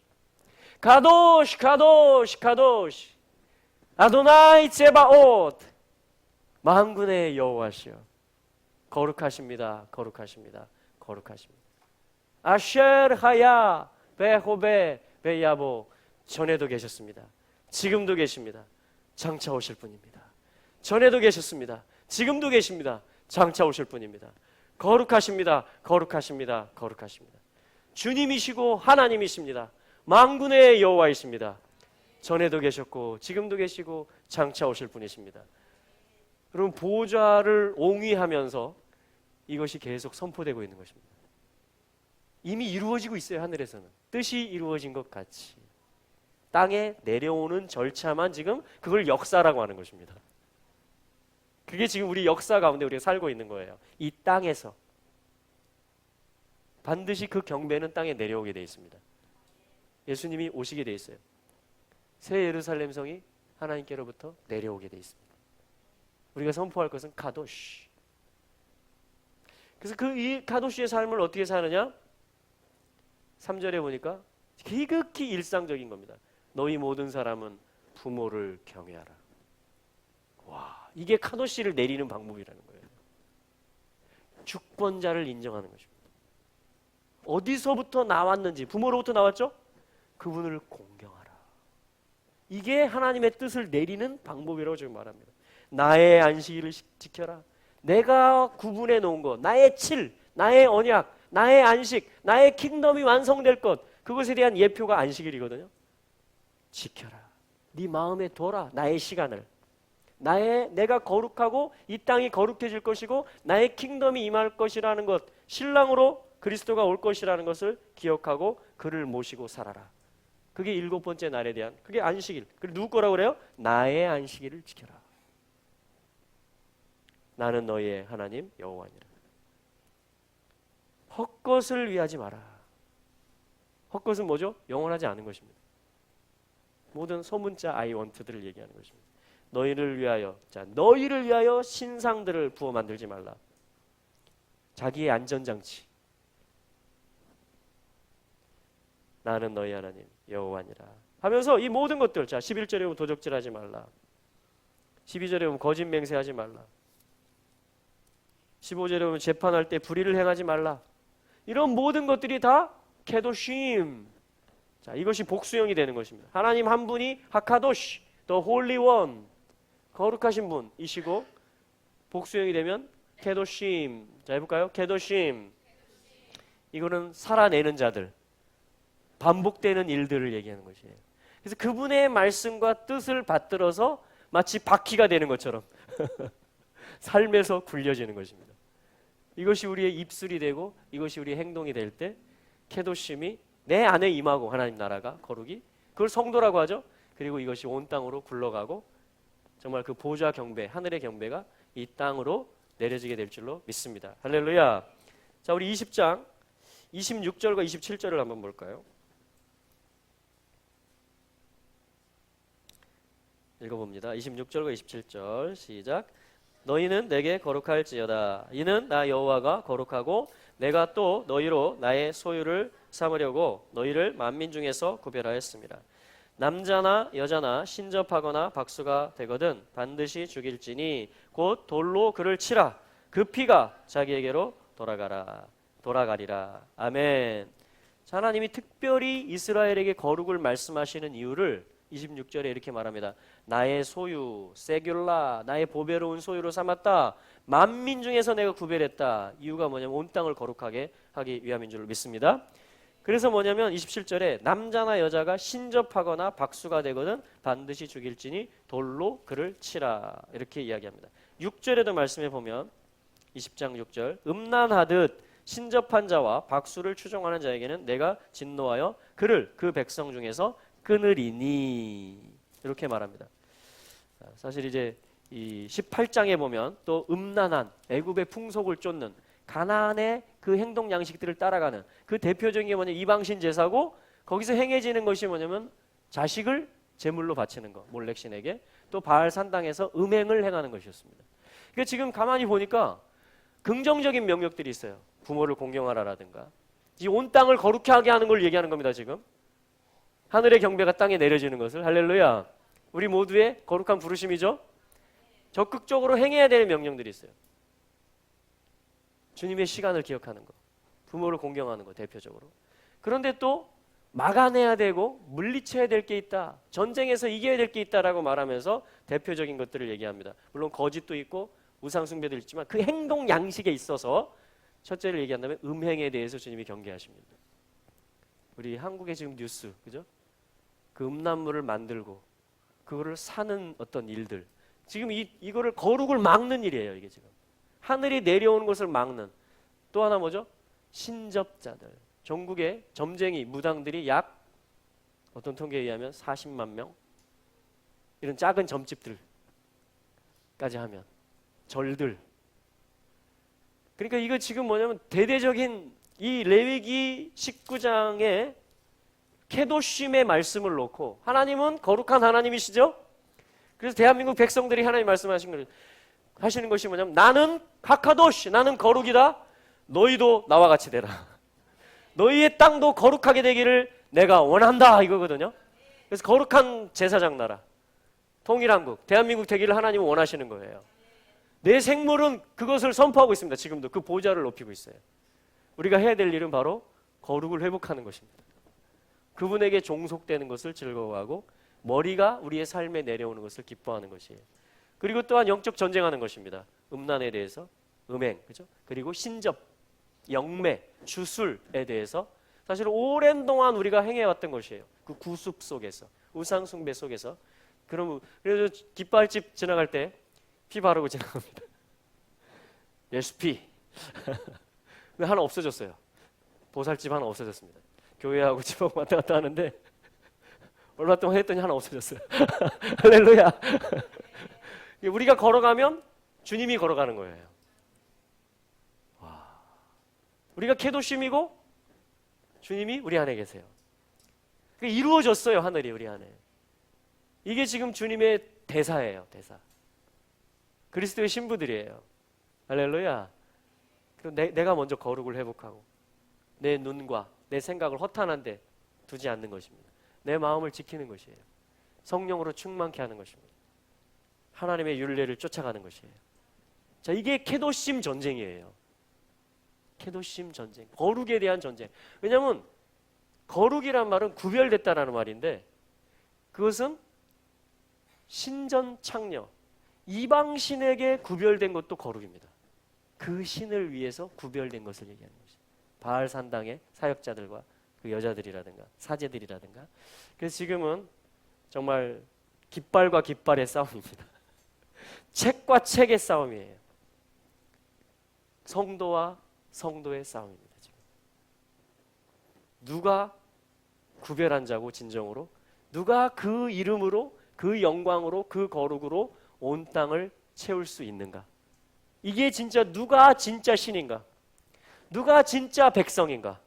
가도시 가도시 가도시 아도나이 제바옷, 만군의 여호와시여 거룩하십니다 거룩하십니다 거룩하십니다. 아셰르 하야 베호베 베야보, 전에도 계셨습니다. 지금도 계십니다. 장차 오실 분입니다. 전에도 계셨습니다. 지금도 계십니다. 장차 오실 분입니다. 거룩하십니다. 거룩하십니다. 거룩하십니다. 주님이시고 하나님이십니다. 만군의 여호와이십니다. 전에도 계셨고 지금도 계시고 장차 오실 분이십니다. 여러분, 보좌를 옹위하면서 이것이 계속 선포되고 있는 것입니다. 이미 이루어지고 있어요. 하늘에서는 뜻이 이루어진 것 같이 땅에 내려오는 절차만 지금 그걸 역사라고 하는 것입니다. 그게 지금 우리 역사 가운데 우리가 살고 있는 거예요. 이 땅에서 반드시 그 경배는 땅에 내려오게 되어 있습니다. 예수님이 오시게 되어 있어요. 새 예루살렘 성이 하나님께로부터 내려오게 되어 있습니다. 우리가 선포할 것은 카도시. 그래서 이 카도시의 삶을 어떻게 사느냐? 3절에 보니까 지극히 일상적인 겁니다. 너희 모든 사람은 부모를 경외하라. 와, 이게 카도시를 내리는 방법이라는 거예요. 주권자를 인정하는 것입니다. 어디서부터 나왔는지, 부모로부터 나왔죠? 그분을 공경하라. 이게 하나님의 뜻을 내리는 방법이라고 지금 말합니다. 나의 안식일을 지켜라. 내가 구분해 놓은 것, 나의 칠, 나의 언약, 나의 안식, 나의 킹덤이 완성될 것, 그것에 대한 예표가 안식일이거든요. 지켜라. 네 마음에 둬라. 나의 시간을. 내가 거룩하고 이 땅이 거룩해질 것이고 나의 킹덤이 임할 것이라는 것, 신랑으로 그리스도가 올 것이라는 것을 기억하고 그를 모시고 살아라. 그게 7번째 날에 대한, 그게 안식일. 그리고 누구 거라고 그래요? 나의 안식일을 지켜라. 나는 너희의 하나님 여호와니라. 헛것을 위하지 마라. 헛것은 뭐죠? 영원하지 않은 것입니다. 모든 소문자 I want들을 얘기하는 것입니다. 너희를 위하여, 자, 너희를 위하여 신상들을 부어 만들지 말라. 자기의 안전장치. 나는 너희 하나님 여호와니라 하면서 이 모든 것들, 자 11절에 보면 도적질하지 말라, 12절에 보면 거짓 맹세하지 말라, 15절에 보면 재판할 때 불의를 행하지 말라. 이런 모든 것들이 다 케도심. 자, 이것이 복수형이 되는 것입니다. 하나님 한 분이 하카도시, the holy one, 거룩하신 분이시고, 복수형이 되면 케도심. 자, 해볼까요? 케도심. 이거는 살아내는 자들, 반복되는 일들을 얘기하는 것이에요. 그래서 그분의 말씀과 뜻을 받들어서 마치 바퀴가 되는 것처럼 삶에서 굴려지는 것입니다. 이것이 우리의 입술이 되고 이것이 우리의 행동이 될 때 케도심이 내 안에 임하고, 하나님 나라가, 거룩이, 그걸 성도라고 하죠. 그리고 이것이 온 땅으로 굴러가고 정말 그 보좌 경배, 하늘의 경배가 이 땅으로 내려지게 될 줄로 믿습니다. 할렐루야. 자, 우리 20장 26절과 27절을 한번 볼까요? 읽어봅니다. 26절과 27절 시작. 너희는 내게 거룩할지어다. 이는 나 여호와가 거룩하고 내가 또 너희로 나의 소유를 삼으려고 너희를 만민 중에서 구별하였습니다. 남자나 여자나 신접하거나 박수가 되거든 반드시 죽일지니 곧 돌로 그를 치라. 그 피가 자기에게로 돌아가리라. 아멘. 자, 하나님이 특별히 이스라엘에게 거룩을 말씀하시는 이유를 26절에 이렇게 말합니다. 나의 소유, 세귤라, 나의 보배로운 소유로 삼았다. 만민 중에서 내가 구별했다. 이유가 뭐냐면 온 땅을 거룩하게 하기 위함인 줄로 믿습니다. 그래서 뭐냐면 27절에 남자나 여자가 신접하거나 박수가 되거든 반드시 죽일지니 돌로 그를 치라. 이렇게 이야기합니다. 6절에도 말씀해 보면 20장 6절 음란하듯 신접한 자와 박수를 추종하는 자에게는 내가 진노하여 그를 그 백성 중에서 끊으리니. 이렇게 말합니다. 사실 이제 이 18장에 보면 또 음란한 애굽의 풍속을 쫓는 가나안의 그 행동 양식들을 따라가는 그 대표적인 게 뭐냐, 이방신 제사고, 거기서 행해지는 것이 뭐냐면 자식을 제물로 바치는 것, 몰렉신에게, 또 바알 산당에서 음행을 행하는 것이었습니다. 그러니까 지금 가만히 보니까 긍정적인 명령들이 있어요. 부모를 공경하라라든가, 이 온 땅을 거룩히 하게 하는 걸 얘기하는 겁니다. 지금 하늘의 경배가 땅에 내려지는 것을. 할렐루야. 우리 모두의 거룩한 부르심이죠. 적극적으로 행해야 되는 명령들이 있어요. 주님의 시간을 기억하는 것, 부모를 공경하는 것 대표적으로. 그런데 또 막아내야 되고 물리쳐야 될 게 있다, 전쟁에서 이겨야 될 게 있다라고 말하면서 대표적인 것들을 얘기합니다. 물론 거짓도 있고 우상 숭배도 있지만 그 행동 양식에 있어서 첫째를 얘기한다면 음행에 대해서 주님이 경계하십니다. 우리 한국의 지금 뉴스, 그죠? 그 음란물을 만들고 그거를 사는 어떤 일들, 지금 이거를 거룩을 막는 일이에요. 이게 지금 하늘이 내려오는 것을 막는. 또 하나 뭐죠? 신접자들. 전국의 점쟁이 무당들이 약 어떤 통계에 의하면 40만 명, 이런 작은 점집들까지 하면 절들. 그러니까 이거 지금 뭐냐면 대대적인 이 레위기 19장에 케도심의 말씀을 놓고, 하나님은 거룩한 하나님이시죠. 그래서 대한민국 백성들이 하나님 말씀하시는 것이 뭐냐면 나는 하카도시, 나는 거룩이다. 너희도 나와 같이 되라. 너희의 땅도 거룩하게 되기를 내가 원한다, 이거거든요. 그래서 거룩한 제사장 나라, 통일한국, 대한민국 되기를 하나님은 원하시는 거예요. 내 생물은 그것을 선포하고 있습니다. 지금도 그 보좌를 높이고 있어요. 우리가 해야 될 일은 바로 거룩을 회복하는 것입니다. 그분에게 종속되는 것을 즐거워하고 머리가 우리의 삶에 내려오는 것을 기뻐하는 것이에요. 그리고 또한 영적 전쟁하는 것입니다. 음란에 대해서, 음행, 그죠? 그리고 신접, 영매, 주술에 대해서 사실 오랜 동안 우리가 행해왔던 것이에요. 그 구습 속에서, 우상 숭배 속에서. 그래서 깃발집 지나갈 때 피 바르고 지나갑니다. 예수 피. 근데 하나 없어졌어요. 보살집 하나 없어졌습니다. 교회하고 집하고 왔다 갔다 하는데 얼마 동안 했더니 하나 없어졌어요. 할렐루야. 우리가 걸어가면 주님이 걸어가는 거예요. 와. 우리가 케도심이고 주님이 우리 안에 계세요. 이루어졌어요. 하늘이 우리 안에. 이게 지금 주님의 대사예요. 대사. 그리스도의 신부들이에요. 할렐루야. 내가 먼저 거룩을 회복하고 내 눈과 내 생각을 허탄한데 두지 않는 것입니다. 내 마음을 지키는 것이에요. 성령으로 충만케 하는 것입니다. 하나님의 율례를 쫓아가는 것이에요. 자, 이게 케도심 전쟁이에요. 케도심 전쟁, 거룩에 대한 전쟁. 왜냐하면 거룩이란 말은 구별됐다라는 말인데, 그것은 신전 창녀, 이방신에게 구별된 것도 거룩입니다. 그 신을 위해서 구별된 것을 얘기하는 것이죠. 바알 산당의 사역자들과 그 여자들이라든가 사제들이라든가. 그래서 지금은 정말 깃발과 깃발의 싸움입니다. 책과 책의 싸움이에요. 성도와 성도의 싸움입니다. 지금 누가 구별한 자고 진정으로, 누가 그 이름으로, 그 영광으로, 그 거룩으로 온 땅을 채울 수 있는가? 이게 진짜 누가 진짜 신인가? 누가 진짜 백성인가?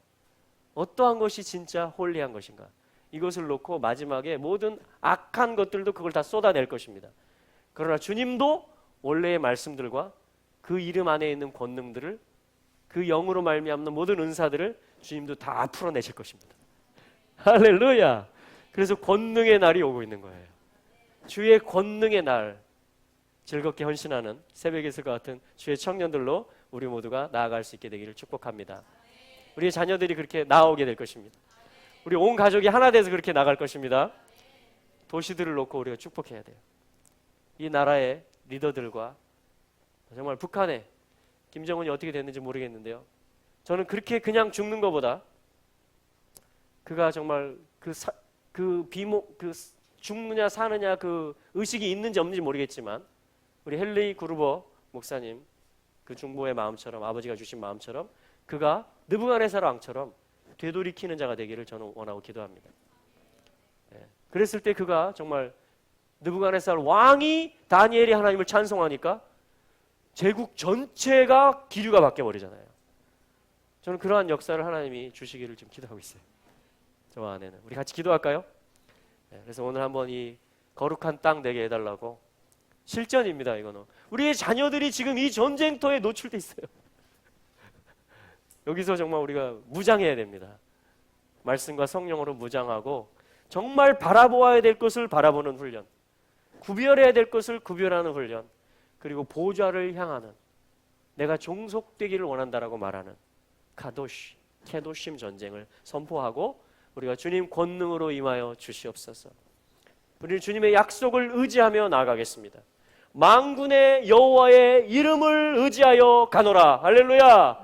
어떠한 것이 진짜 홀리한 것인가? 이것을 놓고 마지막에 모든 악한 것들도 그걸 다 쏟아낼 것입니다. 그러나 주님도 원래의 말씀들과 그 이름 안에 있는 권능들을, 그 영으로 말미암는 모든 은사들을 주님도 다 풀어내실 것입니다. 할렐루야. 그래서 권능의 날이 오고 있는 거예요. 주의 권능의 날, 즐겁게 헌신하는 새벽에서과 같은 주의 청년들로 우리 모두가 나아갈 수 있게 되기를 축복합니다. 우리의 자녀들이 그렇게 나오게 될 것입니다. 우리 온 가족이 하나 돼서 그렇게 나갈 것입니다. 도시들을 놓고 우리가 축복해야 돼요. 이 나라의 리더들과 정말 북한에 김정은이 어떻게 됐는지 모르겠는데요, 저는 그렇게 그냥 죽는 것보다 그가 정말 그 죽느냐 사느냐 그 의식이 있는지 없는지 모르겠지만, 우리 헨리 구르버 목사님 그 중보의 마음처럼, 아버지가 주신 마음처럼 그가 느부갓네살 왕처럼 되돌이키는 자가 되기를 저는 원하고 기도합니다. 그랬을 때 그가 정말 느부갓네살 왕이 다니엘이 하나님을 찬송하니까 제국 전체가 기류가 바뀌어 버리잖아요. 저는 그러한 역사를 하나님이 주시기를 지금 기도하고 있어요. 저 안에는. 우리 같이 기도할까요? 그래서 오늘 한번 이 거룩한 땅 되게 해달라고. 실전입니다. 이거는 우리의 자녀들이 지금 이 전쟁터에 노출돼 있어요. 여기서 정말 우리가 무장해야 됩니다. 말씀과 성령으로 무장하고 정말 바라보아야 될 것을 바라보는 훈련, 구별해야 될 것을 구별하는 훈련, 그리고 보좌를 향하는, 내가 종속되기를 원한다라고 말하는 카도시, 케도심 전쟁을 선포하고 우리가 주님 권능으로 임하여 주시옵소서. 우리는 주님의 약속을 의지하며 나아가겠습니다. 만군의 여호와의 이름을 의지하여 가노라. 할렐루야.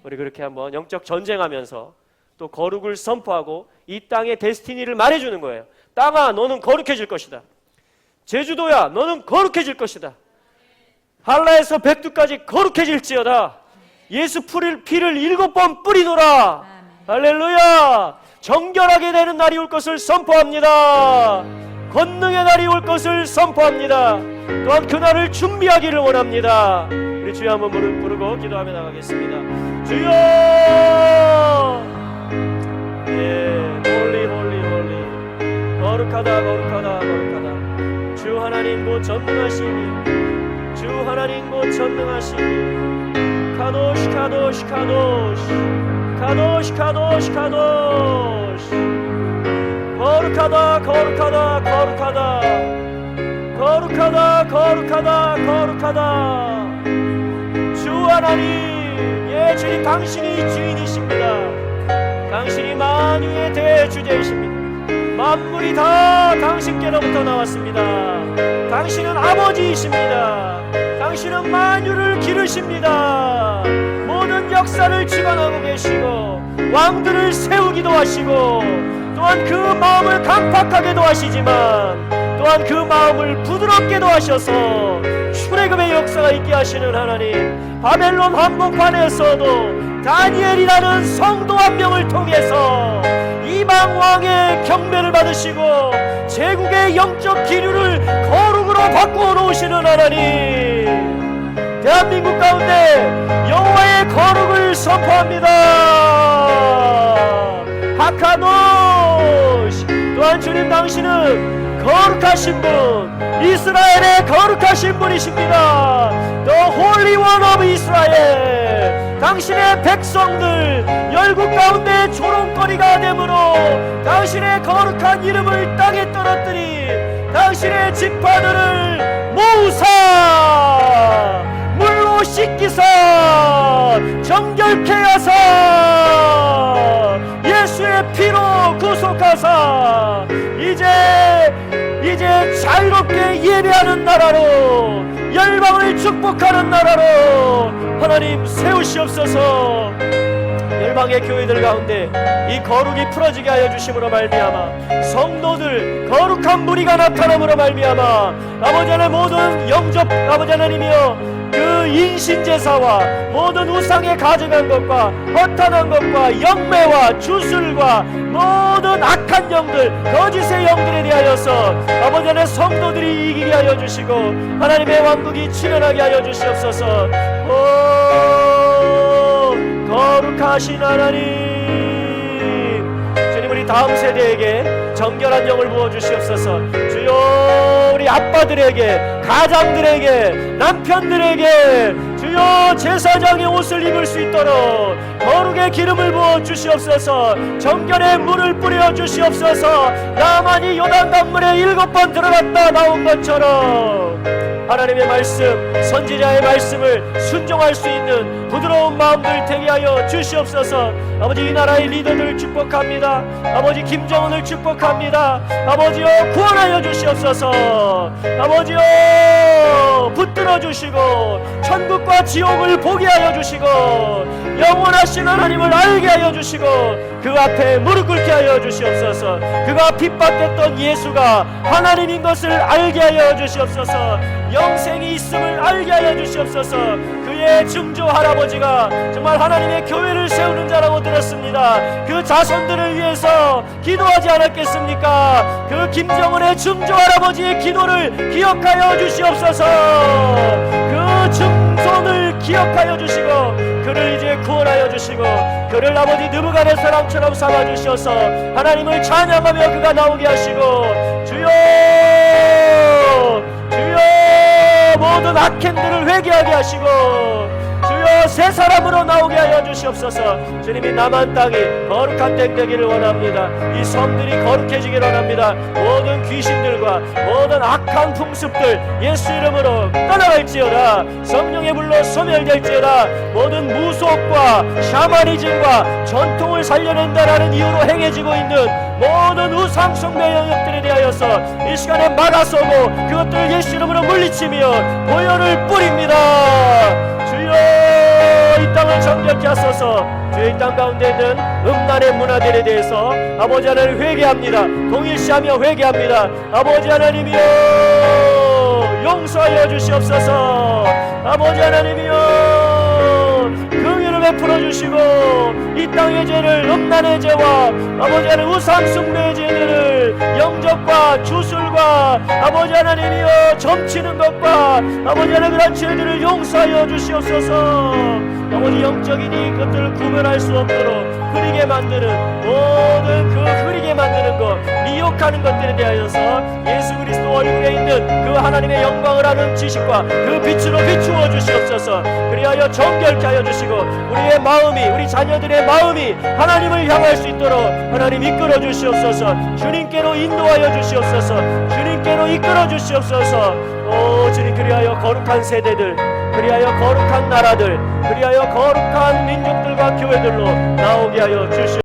우리 그렇게 한번 영적 전쟁하면서 또 거룩을 선포하고 이 땅의 데스티니를 말해주는 거예요. 땅아, 너는 거룩해질 것이다. 제주도야, 너는 거룩해질 것이다. 한라에서 백두까지 거룩해질지어다. 예수 피를 7번 뿌리노라. 할렐루야. 정결하게 되는 날이 올 것을 선포합니다. 권능의 날이 올 것을 선포합니다. 또한 그날을 준비하기를 원합니다. 우리 주여 한번 부르고 기도하며 나가겠습니다. 주여, 홀리 홀리 홀리, 거룩하다 거룩하다 거룩하다. 주 하나님 곧 전능하시니, 주 하나님 곧 전능하시니, 카도시 카도시 카도시 카도시 카도시 카도시. 거룩하다 거룩하다 거룩하다 거룩하다 거룩하다 거룩하다. 주 하나님, 예, 주님 당신이 주인이십니다. 당신이 만유의 대주제이십니다. 만물이 다 당신께로부터 나왔습니다. 당신은 아버지이십니다. 당신은 만유를 기르십니다. 모든 역사를 주관하고 계시고 왕들을 세우기도 하시고, 또한 그 마음을 강팍하게도 하시지만 또한 그 마음을 부드럽게도 하셔서 출애굽의 역사가 있게 하시는 하나님, 바벨론 한복판에서도 다니엘이라는 성도 한 명을 통해서 이방 왕의 경배를 받으시고 제국의 영적 기류를 거룩으로 바꾸어 놓으시는 하나님, 대한민국 가운데 여호와의 거룩을 선포합니다. 하카도시 또한 주님 당신은 거룩하신 분, 이스라엘의 거룩하신 분이십니다. The Holy One of Israel. 당신의 백성들 열국 가운데 조롱거리가 되므로 당신의 거룩한 이름을 땅에 떨어뜨린 당신의 지파들을 모으사 물로 씻기사 정결케 하사 예수의 피로 구속하사 이제 자유롭게 예배하는 나라로, 열방을 축복하는 나라로 하나님 세우시옵소서. 열방의 교회들 가운데 이 거룩이 풀어지게 하여 주심으로 말미암아 성도들 거룩한 무리가 나타남으로 말미암아 아버지 하나님 모든 영접 아버지 하나님이여 그 인신제사와 모든 우상에 가증한 것과 허탄한 것과 영매와 주술과 모든 악한 영들, 거짓의 영들에 대하여서 아버지 하나님 성도들이 이기게 하여 주시고 하나님의 왕국이 출현하게 하여 주시옵소서. 거룩하신 하나님, 주님 우리 다음 세대에게 정결한 영을 부어주시옵소서. 주여 우리 아빠들에게, 가장들에게, 남편들에게 주여 제사장의 옷을 입을 수 있도록 거룩의 기름을 부어 주시옵소서. 정결의 물을 뿌려 주시옵소서. 나만이 요단강물에 7번 들어갔다 나온 것처럼 하나님의 말씀, 선지자의 말씀을 순종할 수 있는 부드러운 마음들 되게 하여 주시옵소서. 아버지 이 나라의 리더들을 축복합니다. 아버지 김정은을 축복합니다. 아버지여 구원하여 주시옵소서. 아버지여 붙들어 주시고 천국과 지옥을 보게 하여 주시고 영원하신 하나님을 알게 하여 주시고 그 앞에 무릎 꿇게 하여 주시옵소서. 그가 핍박했던 예수가 하나님인 것을 알게 하여 주시옵소서. 영생이 있음을 알게 하여 주시옵소서. 그의 증조 할아버지가 정말 하나님의 교회를 세우는 자라고 들었습니다. 그 자손들을 위해서 기도하지 않았겠습니까? 그 김정은의 증조 할아버지의 기도를 기억하여 주시옵소서. 그 증손을 기억하여 주시고 그를 이제 구원하여 주시고 그를 아버지 느부갓네살처럼 삼아 주셔서 하나님을 찬양하며 그가 나오게 하시고 주여 모든 악행들을 회개하게 하시고 주여 새 사람으로 나오게 하여 주시옵소서. 주님이 남한 땅이 거룩한 땅 되기를 원합니다. 이 섬들이 거룩해지기를 원합니다. 모든 귀신들과 모든 악한 풍습들 예수 이름으로 떠나갈지어다. 성령의 불로 소멸될지어다. 모든 무속과 샤머니즘과 전통을 살려낸다라는 이유로 행해지고 있는 모든 우상 숭배 영역들에 대하여서 이 시간에 막아서고 그것들을 예수 이름으로 물리치며 보혈을 뿌립니다. 주여 이 땅을 정결케 하소서. 주여 이 땅 가운데 있는 음란의 문화들에 대해서 아버지 하나님 회개합니다. 동일시하며 회개합니다. 아버지 하나님이여 용서하여 주시옵소서. 아버지 하나님이여 긍휼을 베풀어 주시고 이 땅의 죄를, 음란의 죄와 아버지 하나님 우상 숭배의 죄들을, 영접과 주술과 아버지 하나님이여 점치는 것과 아버지 하나님 그런 죄들을 용서하여 주시옵소서. 아버지 영적인 이것들을 구별할 수 없도록 흐리게 만드는 모든 그 흐리게 만드는 것, 미혹하는 것들에 대하여서 예수 그리스도 얼굴에 있는 그 하나님의 영광을 아는 지식과 그 빛으로 비추어 주시옵소서. 그리하여 정결케 하여 주시고 우리의 마음이, 우리 자녀들의 마음이 하나님을 향할 수 있도록 하나님 이끌어 주시옵소서. 주님께로 인도하여 주시옵소서. 주님께로 이끌어 주시옵소서. 오 주님, 그리하여 거룩한 세대들, 그리하여 거룩한 나라들, 그리하여 거룩한 민족들과 교회들로 나오게 하여 주시옵소서.